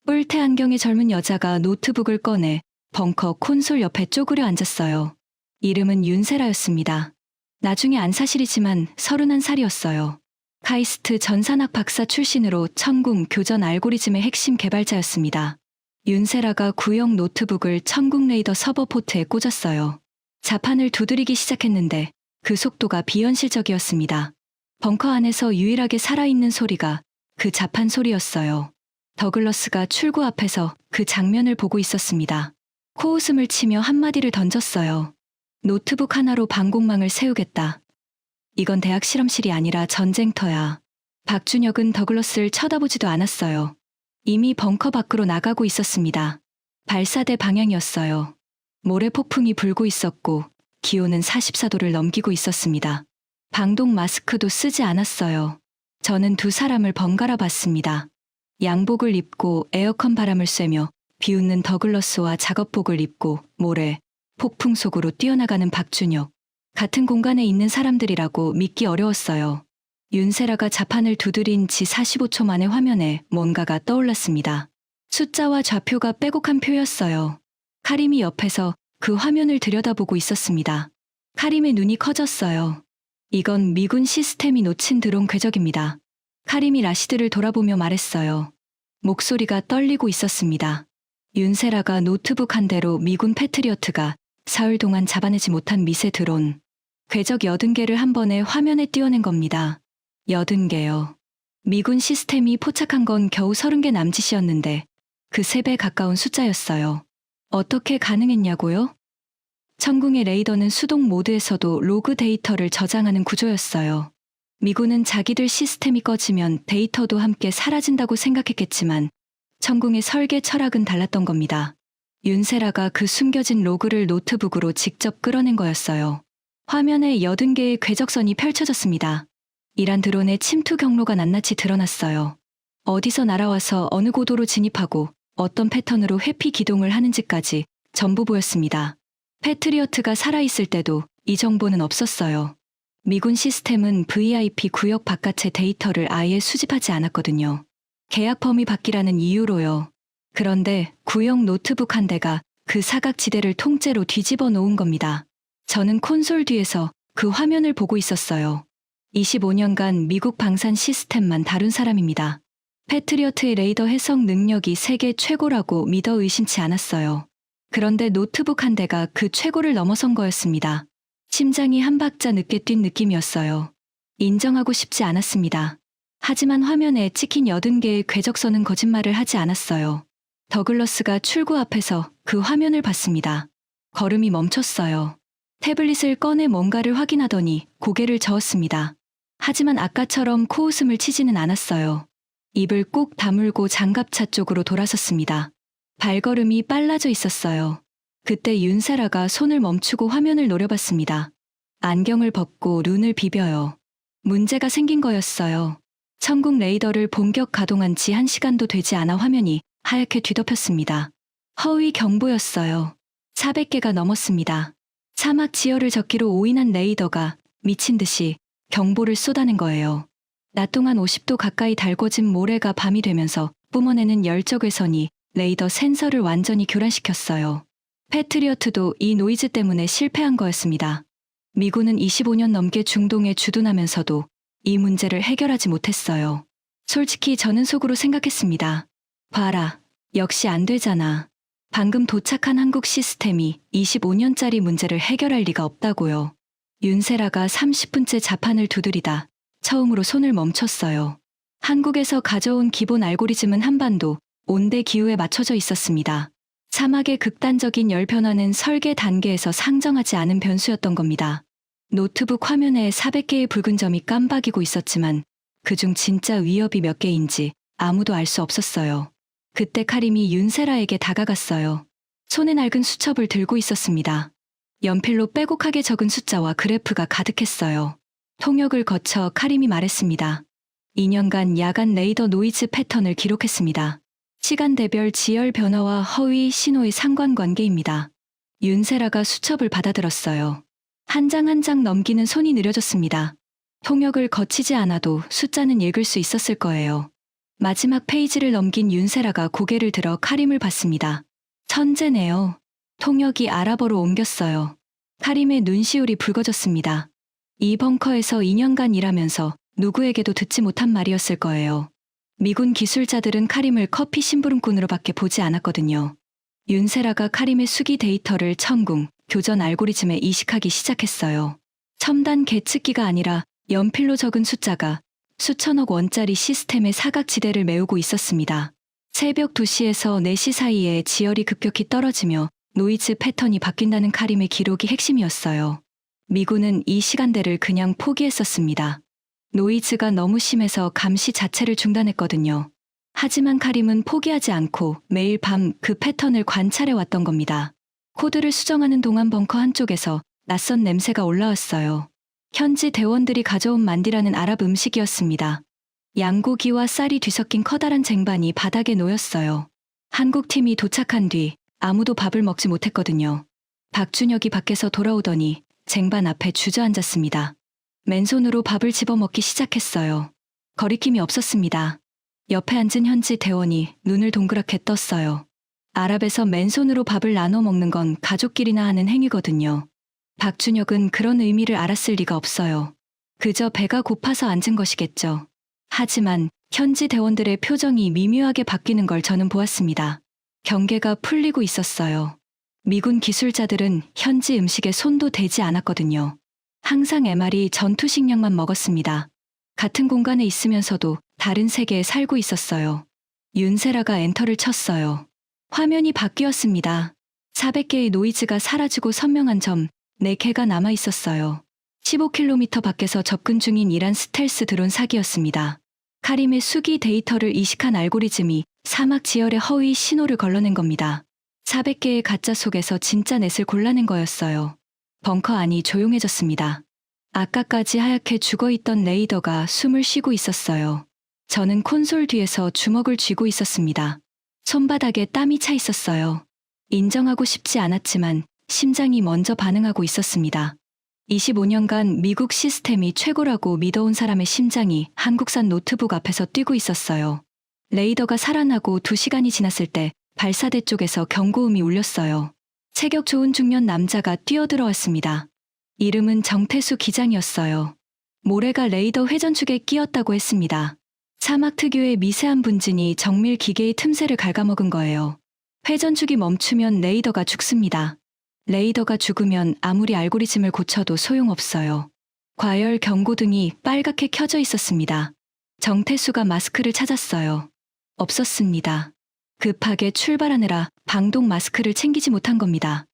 뿔테 안경의 젊은 여자가 노트북을 꺼내 벙커 콘솔 옆에 쪼그려 앉았어요. 이름은 윤세라였습니다. 나중에 안 사실이지만 31살이었어요. 카이스트 전산학 박사 출신으로 천궁 교전 알고리즘의 핵심 개발자였습니다. 윤세라가 구형 노트북을 천궁 레이더 서버 포트에 꽂았어요. 자판을 두드리기 시작했는데 그 속도가 비현실적이었습니다. 벙커 안에서 유일하게 살아있는 소리가 그 자판 소리였어요. 더글러스가 출구 앞에서 그 장면을 보고 있었습니다. 코웃음을 치며 한마디를 던졌어요. 노트북 하나로 방공망을 세우겠다. 이건 대학 실험실이 아니라 전쟁터야. 박준혁은 더글러스를 쳐다보지도 않았어요. 이미 벙커 밖으로 나가고 있었습니다. 발사대 방향이었어요. 모래 폭풍이 불고 있었고 기온은 44도를 넘기고 있었습니다. 방독 마스크도 쓰지 않았어요. 저는 두 사람을 번갈아 봤습니다. 양복을 입고 에어컨 바람을 쐬며 비웃는 더글러스와 작업복을 입고 모래, 폭풍 속으로 뛰어나가는 박준혁. 같은 공간에 있는 사람들이라고 믿기 어려웠어요. 윤세라가 자판을 두드린 지 45초 만에 화면에 뭔가가 떠올랐습니다. 숫자와 좌표가 빼곡한 표였어요. 카림이 옆에서 그 화면을 들여다보고 있었습니다. 카림의 눈이 커졌어요. 이건 미군 시스템이 놓친 드론 궤적입니다. 카림이 라시드를 돌아보며 말했어요. 목소리가 떨리고 있었습니다. 윤세라가 노트북 한 대로 미군 패트리어트가 사흘 동안 잡아내지 못한 미세 드론. 궤적 80개를 한 번에 화면에 띄워낸 겁니다. 80개요. 미군 시스템이 포착한 건 겨우 30개 남짓이었는데 그 3배 가까운 숫자였어요. 어떻게 가능했냐고요? 천궁의 레이더는 수동 모드에서도 로그 데이터를 저장하는 구조였어요. 미군은 자기들 시스템이 꺼지면 데이터도 함께 사라진다고 생각했겠지만 천궁의 설계 철학은 달랐던 겁니다. 윤세라가 그 숨겨진 로그를 노트북으로 직접 끌어낸 거였어요. 화면에 80개의 궤적선이 펼쳐졌습니다. 이란 드론의 침투 경로가 낱낱이 드러났어요. 어디서 날아와서 어느 고도로 진입하고 어떤 패턴으로 회피 기동을 하는지까지 전부 보였습니다. 패트리어트가 살아있을 때도 이 정보는 없었어요. 미군 시스템은 VIP 구역 바깥의 데이터를 아예 수집하지 않았거든요. 계약 범위 밖이라는 이유로요. 그런데 구형 노트북 한 대가 그 사각지대를 통째로 뒤집어 놓은 겁니다. 저는 콘솔 뒤에서 그 화면을 보고 있었어요. 25년간 미국 방산 시스템만 다룬 사람입니다. 패트리어트의 레이더 해석 능력이 세계 최고라고 믿어 의심치 않았어요. 그런데 노트북 한 대가 그 최고를 넘어선 거였습니다. 심장이 한 박자 늦게 뛴 느낌이었어요. 인정하고 싶지 않았습니다. 하지만 화면에 찍힌 80개의 궤적선은 거짓말을 하지 않았어요. 더글러스가 출구 앞에서 그 화면을 봤습니다. 걸음이 멈췄어요. 태블릿을 꺼내 뭔가를 확인하더니 고개를 저었습니다. 하지만 아까처럼 코웃음을 치지는 않았어요. 입을 꾹 다물고 장갑차 쪽으로 돌아섰습니다. 발걸음이 빨라져 있었어요. 그때 윤세라가 손을 멈추고 화면을 노려봤습니다. 안경을 벗고 눈을 비벼요. 문제가 생긴 거였어요. 천국 레이더를 본격 가동한 지 1시간도 되지 않아 화면이 하얗게 뒤덮였습니다. 허위 경보였어요. 400개가 넘었습니다. 사막 지열을 적기로 오인한 레이더가 미친 듯이 경보를 쏟아낸 거예요. 낮 동안 50도 가까이 달궈진 모래가 밤이 되면서 뿜어내는 열적 외선이 레이더 센서를 완전히 교란시켰어요. 패트리어트도 이 노이즈 때문에 실패한 거였습니다. 미군은 25년 넘게 중동에 주둔하면서도 이 문제를 해결하지 못했어요. 솔직히 저는 속으로 생각했습니다. 봐라, 역시 안 되잖아. 방금 도착한 한국 시스템이 25년짜리 문제를 해결할 리가 없다고요. 윤세라가 30분째 자판을 두드리다 처음으로 손을 멈췄어요. 한국에서 가져온 기본 알고리즘은 한반도 온대 기후에 맞춰져 있었습니다. 사막의 극단적인 열 변화는 설계 단계에서 상정하지 않은 변수였던 겁니다. 노트북 화면에 400개의 붉은 점이 깜박이고 있었지만 그중 진짜 위협이 몇 개인지 아무도 알 수 없었어요. 그때 카림이 윤세라에게 다가갔어요. 손에 낡은 수첩을 들고 있었습니다. 연필로 빼곡하게 적은 숫자와 그래프가 가득했어요. 통역을 거쳐 카림이 말했습니다. 2년간 야간 레이더 노이즈 패턴을 기록했습니다. 시간대별 지열 변화와 허위 신호의 상관관계입니다. 윤세라가 수첩을 받아들었어요. 한 장 한 장 넘기는 손이 느려졌습니다. 통역을 거치지 않아도 숫자는 읽을 수 있었을 거예요. 마지막 페이지를 넘긴 윤세라가 고개를 들어 카림을 봤습니다. 천재네요. 통역이 아랍어로 옮겼어요. 카림의 눈시울이 붉어졌습니다. 이 벙커에서 2년간 일하면서 누구에게도 듣지 못한 말이었을 거예요. 미군 기술자들은 카림을 커피 심부름꾼으로밖에 보지 않았거든요. 윤세라가 카림의 수기 데이터를 천궁, 교전 알고리즘에 이식하기 시작했어요. 첨단 계측기가 아니라 연필로 적은 숫자가 수천억 원짜리 시스템의 사각지대를 메우고 있었습니다. 새벽 2시에서 4시 사이에 지열이 급격히 떨어지며 노이즈 패턴이 바뀐다는 카림의 기록이 핵심이었어요. 미군은 이 시간대를 그냥 포기했었습니다. 노이즈가 너무 심해서 감시 자체를 중단했거든요. 하지만 카림은 포기하지 않고 매일 밤 그 패턴을 관찰해 왔던 겁니다. 코드를 수정하는 동안 벙커 한쪽에서 낯선 냄새가 올라왔어요. 현지 대원들이 가져온 만디라는 아랍 음식이었습니다. 양고기와 쌀이 뒤섞인 커다란 쟁반이 바닥에 놓였어요. 한국 팀이 도착한 뒤 아무도 밥을 먹지 못했거든요. 박준혁이 밖에서 돌아오더니 쟁반 앞에 주저앉았습니다. 맨손으로 밥을 집어먹기 시작했어요. 거리낌이 없었습니다. 옆에 앉은 현지 대원이 눈을 동그랗게 떴어요. 아랍에서 맨손으로 밥을 나눠 먹는 건 가족끼리나 하는 행위거든요. 박준혁은 그런 의미를 알았을 리가 없어요. 그저 배가 고파서 앉은 것이겠죠. 하지만 현지 대원들의 표정이 미묘하게 바뀌는 걸 저는 보았습니다. 경계가 풀리고 있었어요. 미군 기술자들은 현지 음식에 손도 대지 않았거든요. 항상 MR이 전투식량만 먹었습니다. 같은 공간에 있으면서도 다른 세계에 살고 있었어요. 윤세라가 엔터를 쳤어요. 화면이 바뀌었습니다. 400개의 노이즈가 사라지고 선명한 점 4개가 남아 있었어요. 15km 밖에서 접근 중인 이란 스텔스 드론 사기였습니다. 카림의 수기 데이터를 이식한 알고리즘이 사막 지열의 허위 신호를 걸러낸 겁니다. 400개의 가짜 속에서 진짜 넷을 골라낸 거였어요. 벙커 안이 조용해졌습니다. 아까까지 하얗게 죽어있던 레이더가 숨을 쉬고 있었어요. 저는 콘솔 뒤에서 주먹을 쥐고 있었습니다. 손바닥에 땀이 차 있었어요. 인정하고 싶지 않았지만 심장이 먼저 반응하고 있었습니다. 25년간 미국 시스템이 최고라고 믿어온 사람의 심장이 한국산 노트북 앞에서 뛰고 있었어요. 레이더가 살아나고 2시간이 지났을 때 발사대 쪽에서 경고음이 울렸어요. 체격 좋은 중년 남자가 뛰어들어왔습니다. 이름은 정태수 기장이었어요. 모래가 레이더 회전축에 끼었다고 했습니다. 사막 특유의 미세한 분진이 정밀 기계의 틈새를 갉아먹은 거예요. 회전축이 멈추면 레이더가 죽습니다. 레이더가 죽으면 아무리 알고리즘을 고쳐도 소용없어요. 과열 경고등이 빨갛게 켜져 있었습니다. 정태수가 마스크를 찾았어요. 없었습니다. 급하게 출발하느라 방독 마스크를 챙기지 못한 겁니다.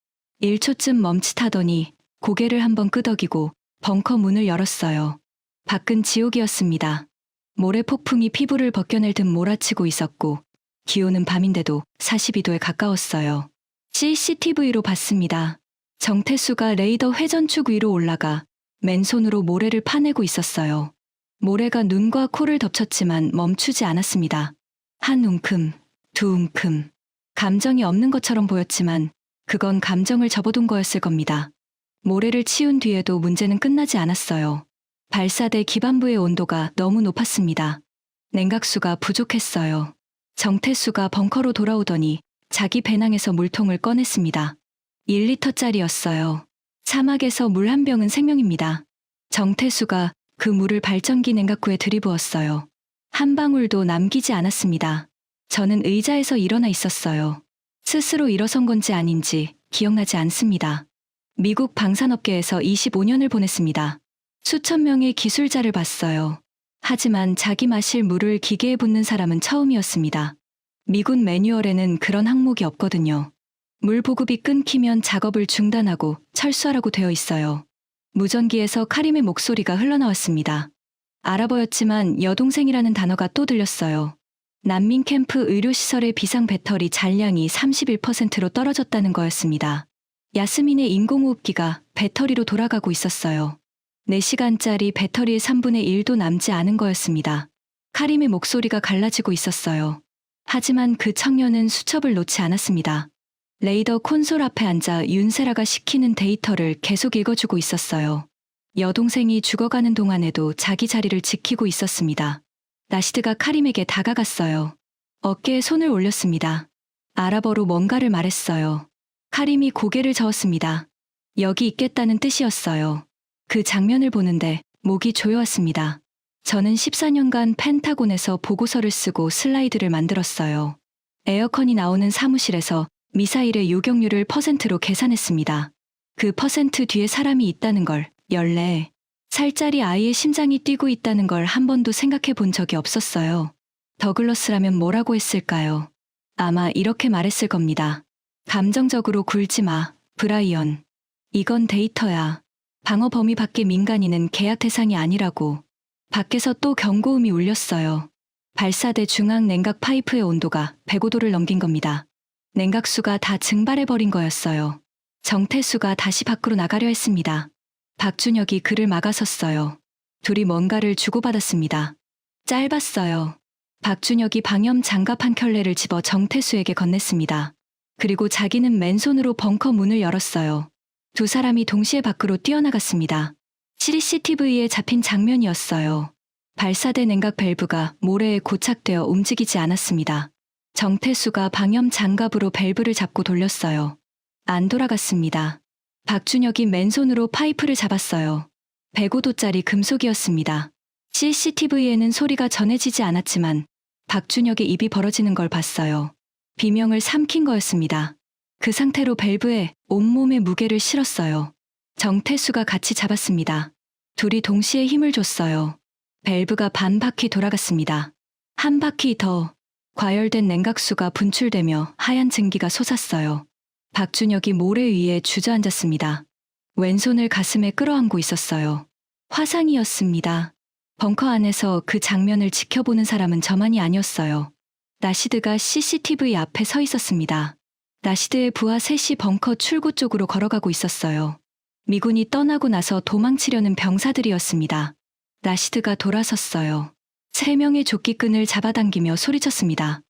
1초쯤 멈칫하더니 고개를 한번 끄덕이고 벙커 문을 열었어요. 밖은 지옥이었습니다. 모래 폭풍이 피부를 벗겨낼 듯 몰아치고 있었고 기온은 밤인데도 42도에 가까웠어요. CCTV로 봤습니다. 정태수가 레이더 회전축 위로 올라가 맨손으로 모래를 파내고 있었어요. 모래가 눈과 코를 덮쳤지만 멈추지 않았습니다. 한 움큼, 두 움큼. 감정이 없는 것처럼 보였지만 그건 감정을 접어둔 거였을 겁니다. 모래를 치운 뒤에도 문제는 끝나지 않았어요. 발사대 기반부의 온도가 너무 높았습니다. 냉각수가 부족했어요. 정태수가 벙커로 돌아오더니 자기 배낭에서 물통을 꺼냈습니다. 1리터짜리였어요. 사막에서 물 한 병은 생명입니다. 정태수가 그 물을 발전기 냉각구에 들이부었어요. 한 방울도 남기지 않았습니다. 저는 의자에서 일어나 있었어요. 스스로 일어선 건지 아닌지 기억나지 않습니다. 미국 방산업계에서 25년을 보냈습니다. 수천 명의 기술자를 봤어요. 하지만 자기 마실 물을 기계에 붓는 사람은 처음이었습니다. 미군 매뉴얼에는 그런 항목이 없거든요. 물 보급이 끊기면 작업을 중단하고 철수하라고 되어 있어요. 무전기에서 카림의 목소리가 흘러나왔습니다. 알아보였지만 여동생이라는 단어가 또 들렸어요. 난민 캠프 의료시설의 비상 배터리 잔량이 31%로 떨어졌다는 거였습니다. 야스민의 인공호흡기가 배터리로 돌아가고 있었어요. 4시간짜리 배터리의 3분의 1도 남지 않은 거였습니다. 카림의 목소리가 갈라지고 있었어요. 하지만 그 청년은 수첩을 놓지 않았습니다. 레이더 콘솔 앞에 앉아 윤세라가 시키는 데이터를 계속 읽어주고 있었어요. 여동생이 죽어가는 동안에도 자기 자리를 지키고 있었습니다. 나시드가 카림에게 다가갔어요. 어깨에 손을 올렸습니다. 아랍어로 뭔가를 말했어요. 카림이 고개를 저었습니다. 여기 있겠다는 뜻이었어요. 그 장면을 보는데 목이 조여왔습니다. 저는 14년간 펜타곤에서 보고서를 쓰고 슬라이드를 만들었어요. 에어컨이 나오는 사무실에서 미사일의 요격률을 퍼센트로 계산했습니다. 그 퍼센트 뒤에 사람이 있다는 걸, 14살짜리 아이의 심장이 뛰고 있다는 걸 한 번도 생각해 본 적이 없었어요. 더글러스라면 뭐라고 했을까요? 아마 이렇게 말했을 겁니다. 감정적으로 굴지 마, 브라이언. 이건 데이터야. 방어 범위 밖의 민간인은 계약 대상이 아니라고. 밖에서 또 경고음이 울렸어요. 발사대 중앙 냉각 파이프의 온도가 105도를 넘긴 겁니다. 냉각수가 다 증발해버린 거였어요. 정태수가 다시 밖으로 나가려 했습니다. 박준혁이 그를 막아섰어요. 둘이 뭔가를 주고받았습니다. 짧았어요. 박준혁이 방염 장갑 한 켤레를 집어 정태수에게 건넸습니다. 그리고 자기는 맨손으로 벙커 문을 열었어요. 두 사람이 동시에 밖으로 뛰어나갔습니다. CCTV에 잡힌 장면이었어요. 발사대 냉각 밸브가 모래에 고착되어 움직이지 않았습니다. 정태수가 방염 장갑으로 밸브를 잡고 돌렸어요. 안 돌아갔습니다. 박준혁이 맨손으로 파이프를 잡았어요. 105도짜리 금속이었습니다. CCTV에는 소리가 전해지지 않았지만 박준혁의 입이 벌어지는 걸 봤어요. 비명을 삼킨 거였습니다. 그 상태로 밸브에 온몸의 무게를 실었어요. 정태수가 같이 잡았습니다. 둘이 동시에 힘을 줬어요. 밸브가 반 바퀴 돌아갔습니다. 한 바퀴 더. 과열된 냉각수가 분출되며 하얀 증기가 솟았어요. 박준혁이 모래 위에 주저앉았습니다. 왼손을 가슴에 끌어안고 있었어요. 화상이었습니다. 벙커 안에서 그 장면을 지켜보는 사람은 저만이 아니었어요. 나시드가 CCTV 앞에 서 있었습니다. 나시드의 부하 셋이 벙커 출구 쪽으로 걸어가고 있었어요. 미군이 떠나고 나서 도망치려는 병사들이었습니다. 나시드가 돌아섰어요. 3명의 조끼끈을 잡아당기며 소리쳤습니다.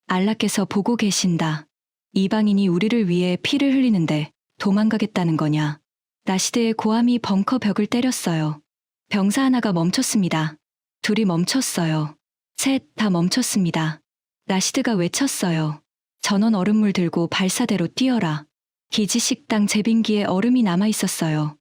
알라께서 보고 계신다. 이방인이 우리를 위해 피를 흘리는데 도망가겠다는 거냐. 나시드의 고함이 벙커 벽을 때렸어요. 병사 하나가 멈췄습니다. 둘이 멈췄어요. 셋 다 멈췄습니다. 나시드가 외쳤어요. 전원 얼음물 들고 발사대로 뛰어라. 기지식당 제빙기에 얼음이 남아 있었어요.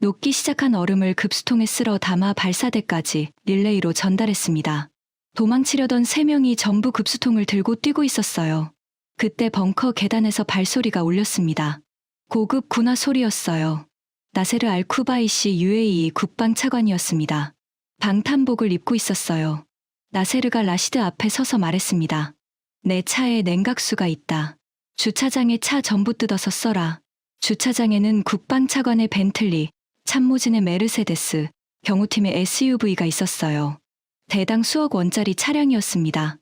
녹기 시작한 얼음을 급수통에 쓸어 담아 발사대까지 릴레이로 전달했습니다. 도망치려던 3명이 전부 급수통을 들고 뛰고 있었어요. 그때 벙커 계단에서 발소리가 울렸습니다. 고급 군화 소리였어요. 나세르 알쿠바이시 UAE 국방 차관이었습니다. 방탄복을 입고 있었어요. 나세르가 라시드 앞에 서서 말했습니다. 내 차에 냉각수가 있다. 주차장에 차 전부 뜯어서 써라. 주차장에는 국방 차관의 벤틀리, 참모진의 메르세데스, 경호팀의 SUV가 있었어요. 대당 수억 원짜리 차량이었습니다.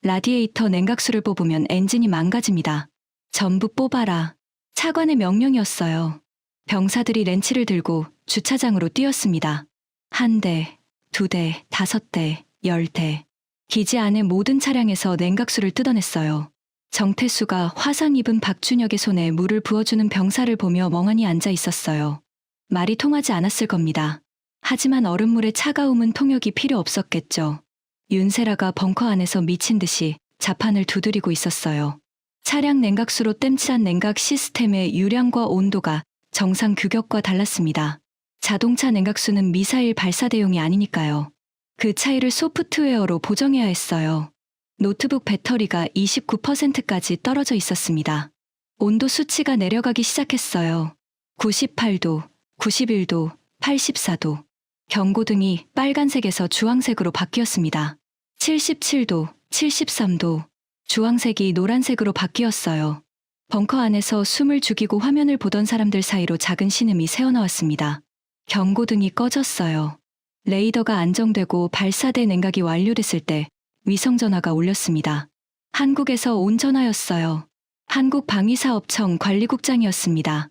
라디에이터 냉각수를 뽑으면 엔진이 망가집니다. 전부 뽑아라. 차관의 명령이었어요. 병사들이 렌치를 들고 주차장으로 뛰었습니다. 1대, 2대, 5대, 10대. 기지 안의 모든 차량에서 냉각수를 뜯어냈어요. 정태수가 화상 입은 박준혁의 손에 물을 부어주는 병사를 보며 멍하니 앉아 있었어요. 말이 통하지 않았을 겁니다. 하지만 얼음물의 차가움은 통역이 필요 없었겠죠. 윤세라가 벙커 안에서 미친 듯이 자판을 두드리고 있었어요. 차량 냉각수로 땜칠한 냉각 시스템의 유량과 온도가 정상 규격과 달랐습니다. 자동차 냉각수는 미사일 발사대용이 아니니까요. 그 차이를 소프트웨어로 보정해야 했어요. 노트북 배터리가 29%까지 떨어져 있었습니다. 온도 수치가 내려가기 시작했어요. 98도, 91도, 84도. 경고등이 빨간색에서 주황색으로 바뀌었습니다. 77도, 73도. 주황색이 노란색으로 바뀌었어요. 벙커 안에서 숨을 죽이고 화면을 보던 사람들 사이로 작은 신음이 새어나왔습니다. 경고등이 꺼졌어요. 레이더가 안정되고 발사대 냉각이 완료됐을 때 위성전화가 울렸습니다. 한국에서 온 전화였어요. 한국방위사업청 관리국장이었습니다.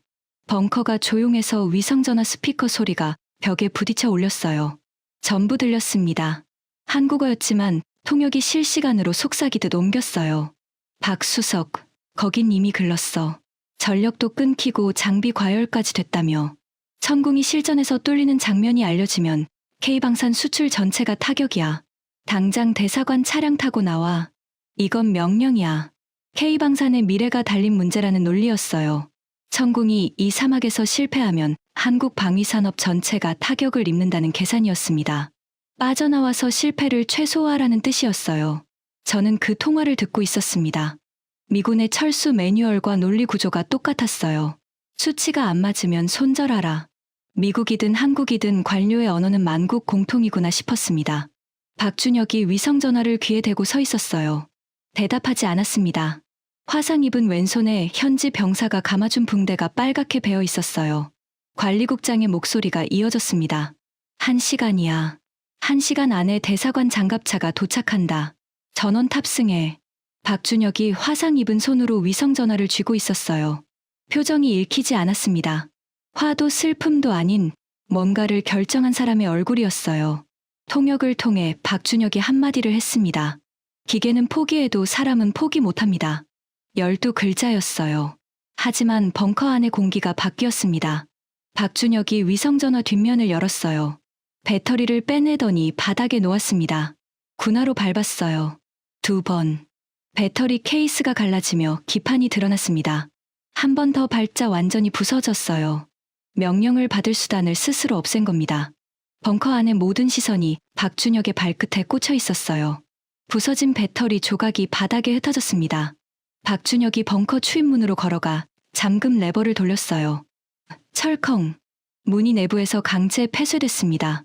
벙커가 조용해서 위성전화 스피커 소리가 벽에 부딪혀 울렸어요. 전부 들렸습니다. 한국어였지만 통역이 실시간으로 속삭이듯 옮겼어요. 박수석, 거긴 이미 글렀어. 전력도 끊기고 장비 과열까지 됐다며. 천궁이 실전에서 뚫리는 장면이 알려지면 K방산 수출 전체가 타격이야. 당장 대사관 차량 타고 나와. 이건 명령이야. K방산의 미래가 달린 문제라는 논리였어요. 천궁이 이 사막에서 실패하면 한국 방위산업 전체가 타격을 입는다는 계산이었습니다. 빠져나와서 실패를 최소화하라는 뜻이었어요. 저는 그 통화를 듣고 있었습니다. 미군의 철수 매뉴얼과 논리 구조가 똑같았어요. 수치가 안 맞으면 손절하라. 미국이든 한국이든 관료의 언어는 만국 공통이구나 싶었습니다. 박준혁이 위성전화를 귀에 대고 서 있었어요. 대답하지 않았습니다. 화상 입은 왼손에 현지 병사가 감아준 붕대가 빨갛게 베어 있었어요. 관리국장의 목소리가 이어졌습니다. 1시간이야. 1시간 안에 대사관 장갑차가 도착한다. 전원 탑승해. 박준혁이 화상 입은 손으로 위성전화를 쥐고 있었어요. 표정이 읽히지 않았습니다. 화도 슬픔도 아닌 뭔가를 결정한 사람의 얼굴이었어요. 통역을 통해 박준혁이 한마디를 했습니다. 기계는 포기해도 사람은 포기 못합니다. 12글자였어요. 하지만 벙커 안의 공기가 바뀌었습니다. 박준혁이 위성전화 뒷면을 열었어요. 배터리를 빼내더니 바닥에 놓았습니다. 군화로 밟았어요. 2번. 배터리 케이스가 갈라지며 기판이 드러났습니다. 한 번 더 밟자 완전히 부서졌어요. 명령을 받을 수단을 스스로 없앤 겁니다. 벙커 안의 모든 시선이 박준혁의 발끝에 꽂혀 있었어요. 부서진 배터리 조각이 바닥에 흩어졌습니다. 박준혁이 벙커 출입문으로 걸어가 잠금 레버를 돌렸어요. 철컹. 문이 내부에서 강제 폐쇄됐습니다.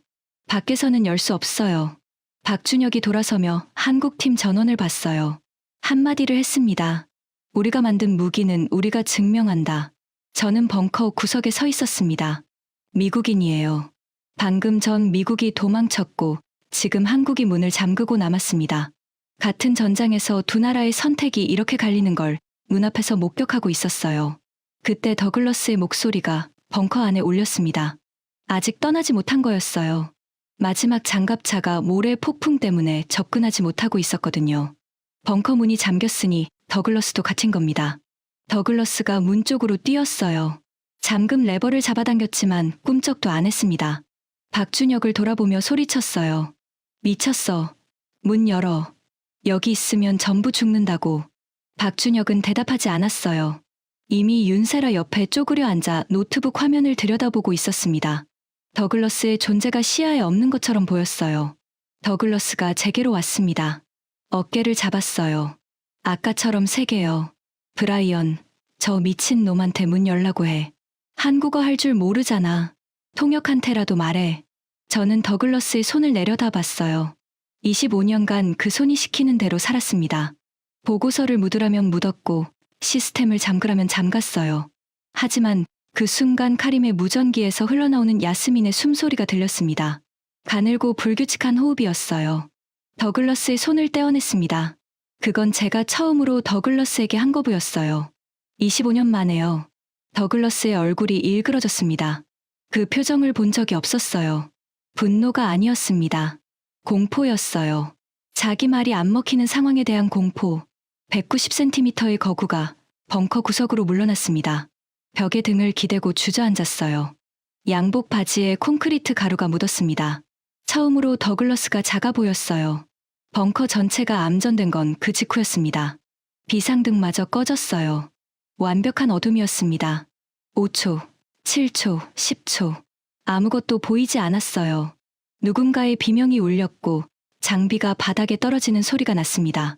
밖에서는 열 수 없어요. 박준혁이 돌아서며 한국팀 전원을 봤어요. 한마디를 했습니다. 우리가 만든 무기는 우리가 증명한다. 저는 벙커 구석에 서 있었습니다. 미국인이에요. 방금 전 미국이 도망쳤고 지금 한국이 문을 잠그고 남았습니다. 같은 전장에서 두 나라의 선택이 이렇게 갈리는 걸 눈앞에서 목격하고 있었어요. 그때 더글러스의 목소리가 벙커 안에 울렸습니다. 아직 떠나지 못한 거였어요. 마지막 장갑차가 모래 폭풍 때문에 접근하지 못하고 있었거든요. 벙커 문이 잠겼으니 더글러스도 갇힌 겁니다. 더글러스가 문 쪽으로 뛰었어요. 잠금 레버를 잡아당겼지만 꿈쩍도 안 했습니다. 박준혁을 돌아보며 소리쳤어요. 미쳤어. 문 열어. 여기 있으면 전부 죽는다고. 박준혁은 대답하지 않았어요. 이미 윤세라 옆에 쪼그려 앉아 노트북 화면을 들여다보고 있었습니다. 더글러스의 존재가 시야에 없는 것처럼 보였어요. 더글러스가 제게로 왔습니다. 어깨를 잡았어요. 아까처럼 세게요. 브라이언, 저 미친 놈한테 문 열라고 해. 한국어 할 줄 모르잖아. 통역한테라도 말해. 저는 더글러스의 손을 내려다 봤어요. 25년간 그 손이 시키는 대로 살았습니다. 보고서를 묻으라면 묻었고 시스템을 잠그라면 잠갔어요. 하지만 그 순간 카림의 무전기에서 흘러나오는 야스민의 숨소리가 들렸습니다. 가늘고 불규칙한 호흡이었어요. 더글러스의 손을 떼어냈습니다. 그건 제가 처음으로 더글러스에게 한 거부였어요. 25년 만에요. 더글러스의 얼굴이 일그러졌습니다. 그 표정을 본 적이 없었어요. 분노가 아니었습니다. 공포였어요. 자기 말이 안 먹히는 상황에 대한 공포. 190cm의 거구가 벙커 구석으로 물러났습니다. 벽에 등을 기대고 주저앉았어요. 양복 바지에 콘크리트 가루가 묻었습니다. 처음으로 더글러스가 작아 보였어요. 벙커 전체가 암전된 건 그 직후였습니다. 비상등마저 꺼졌어요. 완벽한 어둠이었습니다. 5초, 7초, 10초. 아무것도 보이지 않았어요. 누군가의 비명이 울렸고 장비가 바닥에 떨어지는 소리가 났습니다.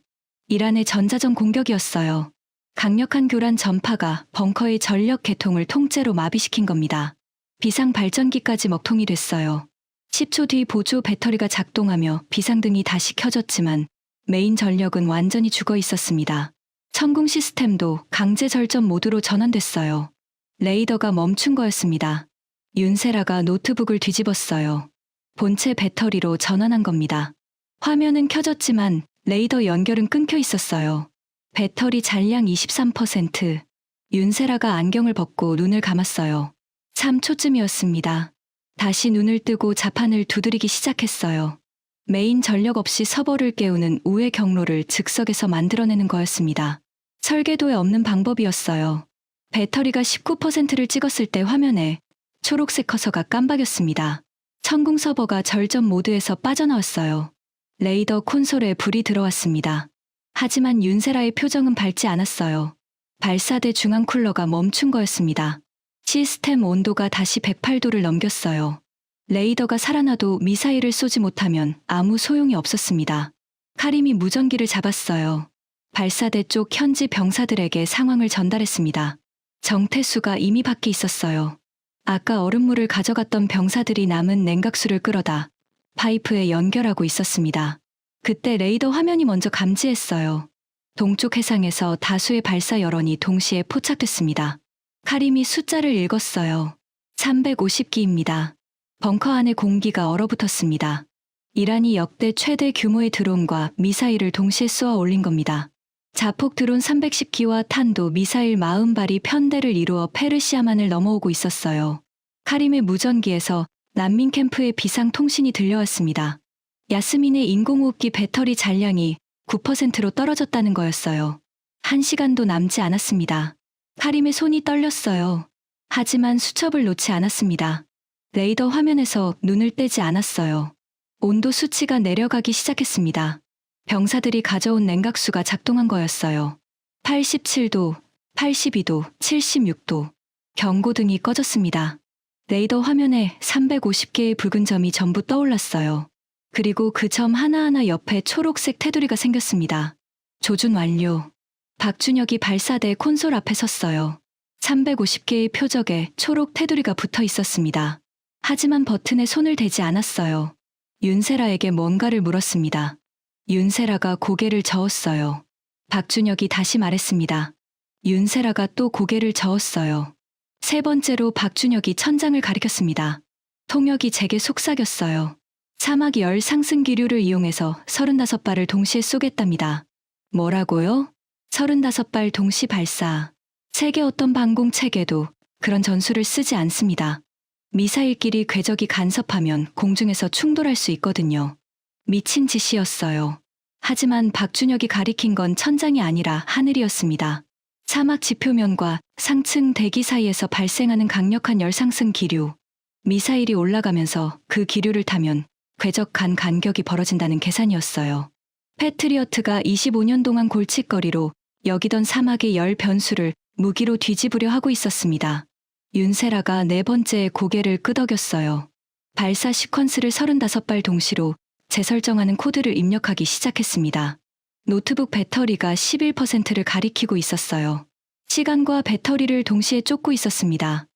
이란의 전자전 공격이었어요. 강력한 교란 전파가 벙커의 전력 계통을 통째로 마비시킨 겁니다. 비상 발전기까지 먹통이 됐어요. 10초 뒤 보조 배터리가 작동하며 비상등이 다시 켜졌지만 메인 전력은 완전히 죽어 있었습니다. 천궁 시스템도 강제 절전 모드로 전환됐어요. 레이더가 멈춘 거였습니다. 윤세라가 노트북을 뒤집었어요. 본체 배터리로 전환한 겁니다. 화면은 켜졌지만 레이더 연결은 끊겨 있었어요. 배터리 잔량 23%. 윤세라가 안경을 벗고 눈을 감았어요. 3초쯤이었습니다. 다시 눈을 뜨고 자판을 두드리기 시작했어요. 메인 전력 없이 서버를 깨우는 우회 경로를 즉석에서 만들어내는 거였습니다. 설계도에 없는 방법이었어요. 배터리가 19%를 찍었을 때 화면에 초록색 커서가 깜박였습니다. 천궁 서버가 절전 모드에서 빠져나왔어요. 레이더 콘솔에 불이 들어왔습니다. 하지만 윤세라의 표정은 밝지 않았어요. 발사대 중앙 쿨러가 멈춘 거였습니다. 시스템 온도가 다시 108도를 넘겼어요. 레이더가 살아나도 미사일을 쏘지 못하면 아무 소용이 없었습니다. 카림이 무전기를 잡았어요. 발사대 쪽 현지 병사들에게 상황을 전달했습니다. 정태수가 이미 밖에 있었어요. 아까 얼음물을 가져갔던 병사들이 남은 냉각수를 끌어다 파이프에 연결하고 있었습니다. 그때 레이더 화면이 먼저 감지했어요. 동쪽 해상에서 다수의 발사 여론이 동시에 포착됐습니다. 카림이 숫자를 읽었어요. 350기입니다. 벙커 안의 공기가 얼어붙었습니다. 이란이 역대 최대 규모의 드론과 미사일을 동시에 쏘아 올린 겁니다. 자폭 드론 310기와 탄도 미사일 40발이 편대를 이루어 페르시아만을 넘어오고 있었어요. 카림의 무전기에서 난민 캠프의 비상 통신이 들려왔습니다. 야스민의 인공호흡기 배터리 잔량이 9%로 떨어졌다는 거였어요. 1시간도 남지 않았습니다. 카림의 손이 떨렸어요. 하지만 수첩을 놓지 않았습니다. 레이더 화면에서 눈을 떼지 않았어요. 온도 수치가 내려가기 시작했습니다. 병사들이 가져온 냉각수가 작동한 거였어요. 87도, 82도, 76도. 경고등이 꺼졌습니다. 레이더 화면에 350개의 붉은 점이 전부 떠올랐어요. 그리고 그 점 하나하나 옆에 초록색 테두리가 생겼습니다. 조준 완료. 박준혁이 발사대 콘솔 앞에 섰어요. 350개의 표적에 초록 테두리가 붙어 있었습니다. 하지만 버튼에 손을 대지 않았어요. 윤세라에게 뭔가를 물었습니다. 윤세라가 고개를 저었어요. 박준혁이 다시 말했습니다. 윤세라가 또 고개를 저었어요. 세 번째로 박준혁이 천장을 가리켰습니다. 통역이 제게 속삭였어요. 사막 열 상승 기류를 이용해서 35발을 동시에 쏘겠답니다. 뭐라고요? 35발 동시 발사. 세계 어떤 방공 체계도 그런 전술을 쓰지 않습니다. 미사일끼리 궤적이 간섭하면 공중에서 충돌할 수 있거든요. 미친 짓이었어요. 하지만 박준혁이 가리킨 건 천장이 아니라 하늘이었습니다. 사막 지표면과 상층 대기 사이에서 발생하는 강력한 열상승 기류. 미사일이 올라가면서 그 기류를 타면 궤적 간 간격이 벌어진다는 계산이었어요. 패트리어트가 25년 동안 골칫거리로 여기던 사막의 열 변수를 무기로 뒤집으려 하고 있었습니다. 윤세라가 네 번째 고개를 끄덕였어요. 발사 시퀀스를 35발 동시로 재설정하는 코드를 입력하기 시작했습니다. 노트북 배터리가 11%를 가리키고 있었어요. 시간과 배터리를 동시에 쫓고 있었습니다.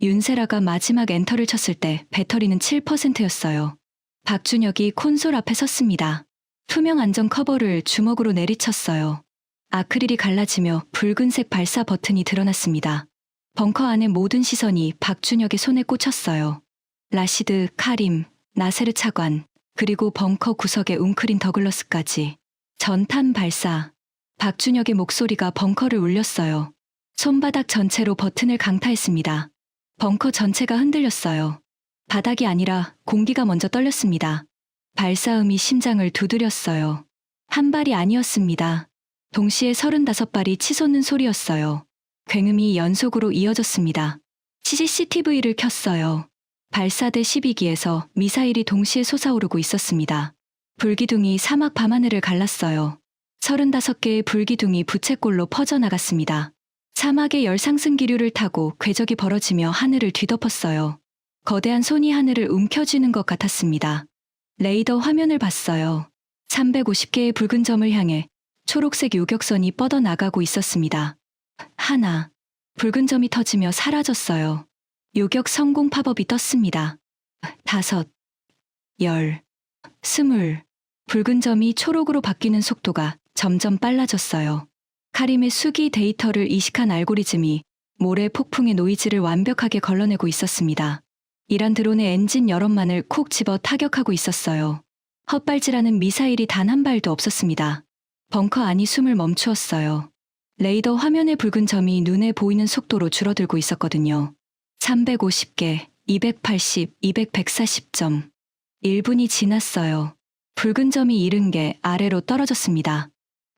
윤세라가 마지막 엔터를 쳤을 때 배터리는 7%였어요. 박준혁이 콘솔 앞에 섰습니다. 투명 안전 커버를 주먹으로 내리쳤어요. 아크릴이 갈라지며 붉은색 발사 버튼이 드러났습니다. 벙커 안의 모든 시선이 박준혁의 손에 꽂혔어요. 라시드, 카림, 나세르 차관, 그리고 벙커 구석의 웅크린 더글러스까지. 전탄 발사. 박준혁의 목소리가 벙커를 울렸어요. 손바닥 전체로 버튼을 강타했습니다. 벙커 전체가 흔들렸어요. 바닥이 아니라 공기가 먼저 떨렸습니다. 발사음이 심장을 두드렸어요. 한 발이 아니었습니다. 동시에 35발이 치솟는 소리였어요. 굉음이 연속으로 이어졌습니다. CCTV를 켰어요. 발사대 12기에서 미사일이 동시에 솟아오르고 있었습니다. 불기둥이 사막 밤하늘을 갈랐어요. 35개의 불기둥이 부채꼴로 퍼져나갔습니다. 사막의 열상승 기류를 타고 궤적이 벌어지며 하늘을 뒤덮었어요. 거대한 손이 하늘을 움켜쥐는 것 같았습니다. 레이더 화면을 봤어요. 350개의 붉은 점을 향해 초록색 요격선이 뻗어나가고 있었습니다. 하나, 붉은 점이 터지며 사라졌어요. 요격 성공 팝업이 떴습니다. 5, 10, 20, 붉은 점이 초록으로 바뀌는 속도가 점점 빨라졌어요. 카림의 수기 데이터를 이식한 알고리즘이 모래 폭풍의 노이즈를 완벽하게 걸러내고 있었습니다. 이란 드론의 엔진 여럿만을 콕 집어 타격하고 있었어요. 헛발질하는 미사일이 단 한 발도 없었습니다. 벙커 안이 숨을 멈추었어요. 레이더 화면의 붉은 점이 눈에 보이는 속도로 줄어들고 있었거든요. 350개, 280, 140점. 1분이 지났어요. 붉은 점이 70개 아래로 떨어졌습니다.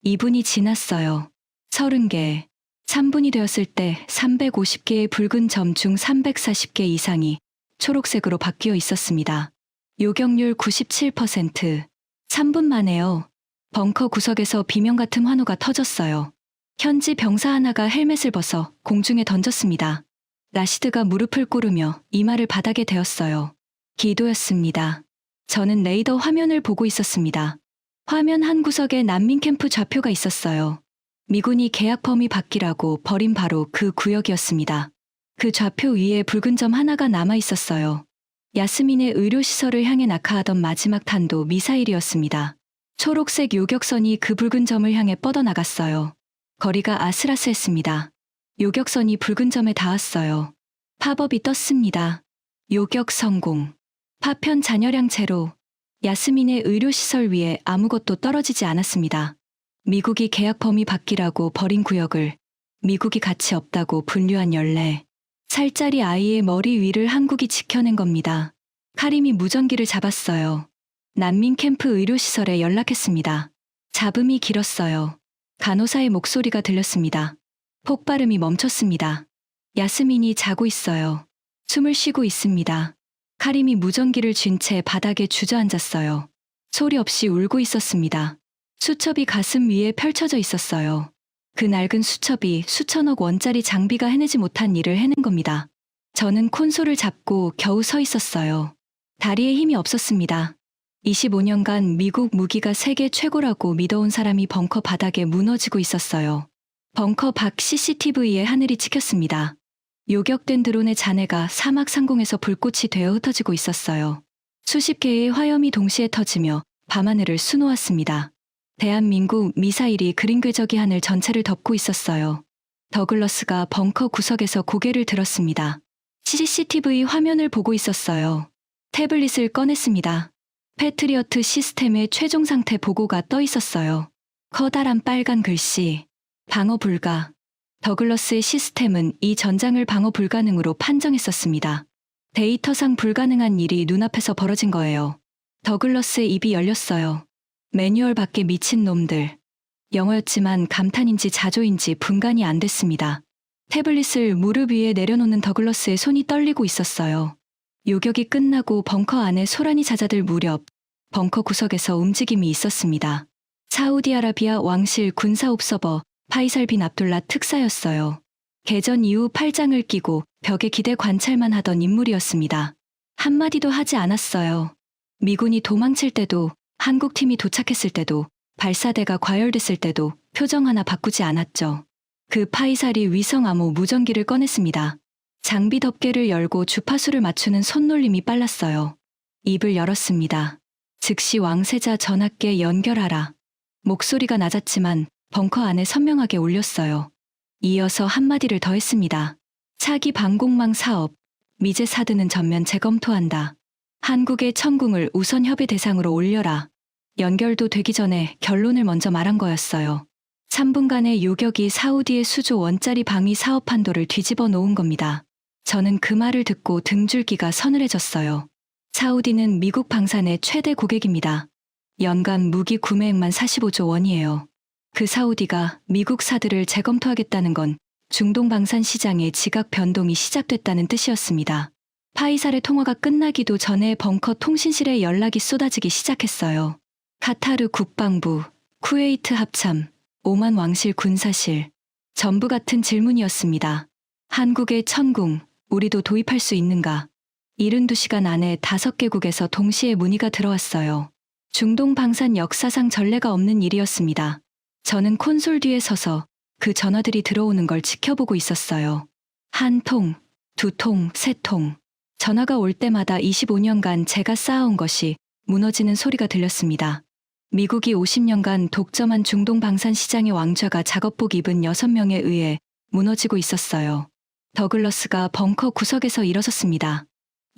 2분이 지났어요. 30개. 3분이 되었을 때 350개의 붉은 점 중 340개 이상이 초록색으로 바뀌어 있었습니다. 요격률 97%. 3분 만에요. 벙커 구석에서 비명 같은 환호가 터졌어요. 현지 병사 하나가 헬멧을 벗어 공중에 던졌습니다. 라시드가 무릎을 꿇으며 이마를 바닥에 대었어요. 기도였습니다. 저는 레이더 화면을 보고 있었습니다. 화면 한 구석에 난민 캠프 좌표가 있었어요. 미군이 계약 범위 밖이라고 버린 바로 그 구역이었습니다. 그 좌표 위에 붉은 점 하나가 남아 있었어요. 야스민의 의료시설을 향해 낙하하던 마지막 탄도 미사일이었습니다. 초록색 요격선이 그 붉은 점을 향해 뻗어나갔어요. 거리가 아슬아슬했습니다. 요격선이 붉은 점에 닿았어요. 팝업이 떴습니다. 요격 성공. 파편 잔여량 제로. 야스민의 의료시설 위에 아무것도 떨어지지 않았습니다. 미국이 계약 범위 밖이라고 버린 구역을 미국이 가치 없다고 분류한 연례. 살짜리 아이의 머리 위를 한국이 지켜낸 겁니다. 카림이 무전기를 잡았어요. 난민 캠프 의료시설에 연락했습니다. 잡음이 길었어요. 간호사의 목소리가 들렸습니다. 폭발음이 멈췄습니다. 야스민이 자고 있어요. 숨을 쉬고 있습니다. 카림이 무전기를 쥔 채 바닥에 주저앉았어요. 소리 없이 울고 있었습니다. 수첩이 가슴 위에 펼쳐져 있었어요. 그 낡은 수첩이 수천억 원짜리 장비가 해내지 못한 일을 해낸 겁니다. 저는 콘솔을 잡고 겨우 서 있었어요. 다리에 힘이 없었습니다. 25년간 미국 무기가 세계 최고라고 믿어온 사람이 벙커 바닥에 무너지고 있었어요. 벙커 밖 CCTV에 하늘이 찍혔습니다. 요격된 드론의 잔해가 사막 상공에서 불꽃이 되어 흩어지고 있었어요. 수십 개의 화염이 동시에 터지며 밤하늘을 수놓았습니다. 대한민국 미사일이 그린 궤적이 하늘 전체를 덮고 있었어요. 더글러스가 벙커 구석에서 고개를 들었습니다. CCTV 화면을 보고 있었어요. 태블릿을 꺼냈습니다. 패트리어트 시스템의 최종 상태 보고가 떠 있었어요. 커다란 빨간 글씨. 방어 불가. 더글러스의 시스템은 이 전장을 방어 불가능으로 판정했었습니다. 데이터상 불가능한 일이 눈앞에서 벌어진 거예요. 더글러스의 입이 열렸어요. 매뉴얼 밖에 미친 놈들. 영어였지만 감탄인지 자조인지 분간이 안 됐습니다. 태블릿을 무릎 위에 내려놓는 더글러스의 손이 떨리고 있었어요. 요격이 끝나고 벙커 안에 소란이 잦아들 무렵 벙커 구석에서 움직임이 있었습니다. 사우디아라비아 왕실 군사 옵서버 파이살 빈 압둘라 특사였어요. 개전 이후 팔짱을 끼고 벽에 기대 관찰만 하던 인물이었습니다. 한마디도 하지 않았어요. 미군이 도망칠 때도, 한국팀이 도착했을 때도, 발사대가 과열됐을 때도 표정 하나 바꾸지 않았죠. 그 파이살이 위성 암호 무전기를 꺼냈습니다. 장비 덮개를 열고 주파수를 맞추는 손놀림이 빨랐어요. 입을 열었습니다. 즉시 왕세자 전학계 연결하라. 목소리가 낮았지만 벙커 안에 선명하게 울렸어요. 이어서 한마디를 더 했습니다. 차기 방공망 사업, 미제 사드는 전면 재검토한다. 한국의 천궁을 우선 협의 대상으로 올려라. 연결도 되기 전에 결론을 먼저 말한 거였어요. 3분간의 요격이 사우디의 수조 원짜리 방위 사업 한도를 뒤집어 놓은 겁니다. 저는 그 말을 듣고 등줄기가 서늘해졌어요. 사우디는 미국 방산의 최대 고객입니다. 연간 무기 구매액만 45조 원이에요. 그 사우디가 미국 사드를 재검토하겠다는 건 중동 방산 시장의 지각 변동이 시작됐다는 뜻이었습니다. 파이살의 통화가 끝나기도 전에 벙커 통신실에 연락이 쏟아지기 시작했어요. 카타르 국방부, 쿠웨이트 합참, 오만 왕실 군사실. 전부 같은 질문이었습니다. 한국의 천궁, 우리도 도입할 수 있는가? 72시간 안에 5개국에서 동시에 문의가 들어왔어요. 중동 방산 역사상 전례가 없는 일이었습니다. 저는 콘솔 뒤에 서서 그 전화들이 들어오는 걸 지켜보고 있었어요. 한 통, 두 통, 세 통. 전화가 올 때마다 25년간 제가 쌓아온 것이 무너지는 소리가 들렸습니다. 미국이 50년간 독점한 중동 방산 시장의 왕좌가 작업복 입은 6명에 의해 무너지고 있었어요. 더글러스가 벙커 구석에서 일어섰습니다.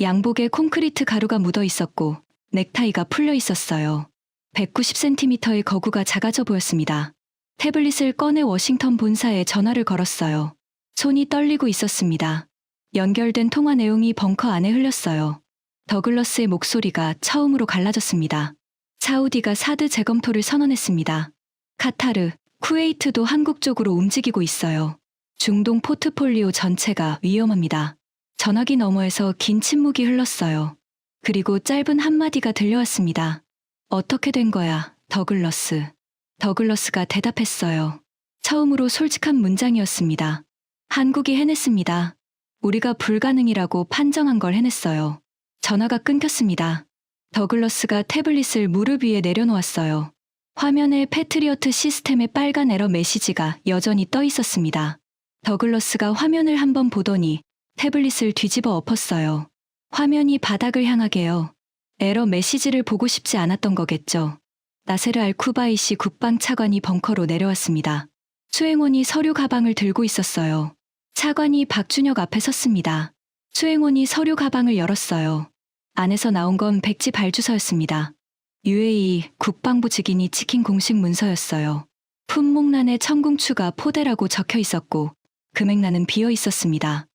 양복에 콘크리트 가루가 묻어 있었고 넥타이가 풀려 있었어요. 190cm의 거구가 작아져 보였습니다. 태블릿을 꺼내 워싱턴 본사에 전화를 걸었어요. 손이 떨리고 있었습니다. 연결된 통화 내용이 벙커 안에 흘렸어요. 더글러스의 목소리가 처음으로 갈라졌습니다. 사우디가 사드 재검토를 선언했습니다. 카타르, 쿠웨이트도 한국 쪽으로 움직이고 있어요. 중동 포트폴리오 전체가 위험합니다. 전화기 너머에서 긴 침묵이 흘렀어요. 그리고 짧은 한마디가 들려왔습니다. 어떻게 된 거야, 더글러스. 더글러스가 대답했어요. 처음으로 솔직한 문장이었습니다. 한국이 해냈습니다. 우리가 불가능이라고 판정한 걸 해냈어요. 전화가 끊겼습니다. 더글러스가 태블릿을 무릎 위에 내려놓았어요. 화면에 패트리어트 시스템의 빨간 에러 메시지가 여전히 떠 있었습니다. 더글러스가 화면을 한번 보더니 태블릿을 뒤집어 엎었어요. 화면이 바닥을 향하게요. 에러 메시지를 보고 싶지 않았던 거겠죠. 나세르 알쿠바이시 국방 차관이 벙커로 내려왔습니다. 수행원이 서류 가방을 들고 있었어요. 차관이 박준혁 앞에 섰습니다. 수행원이 서류 가방을 열었어요. 안에서 나온 건 백지 발주서였습니다. UAE 국방부 직인이 찍힌 공식 문서였어요. 품목란에 천궁 추가 포대라고 적혀 있었고 금액란은 비어 있었습니다.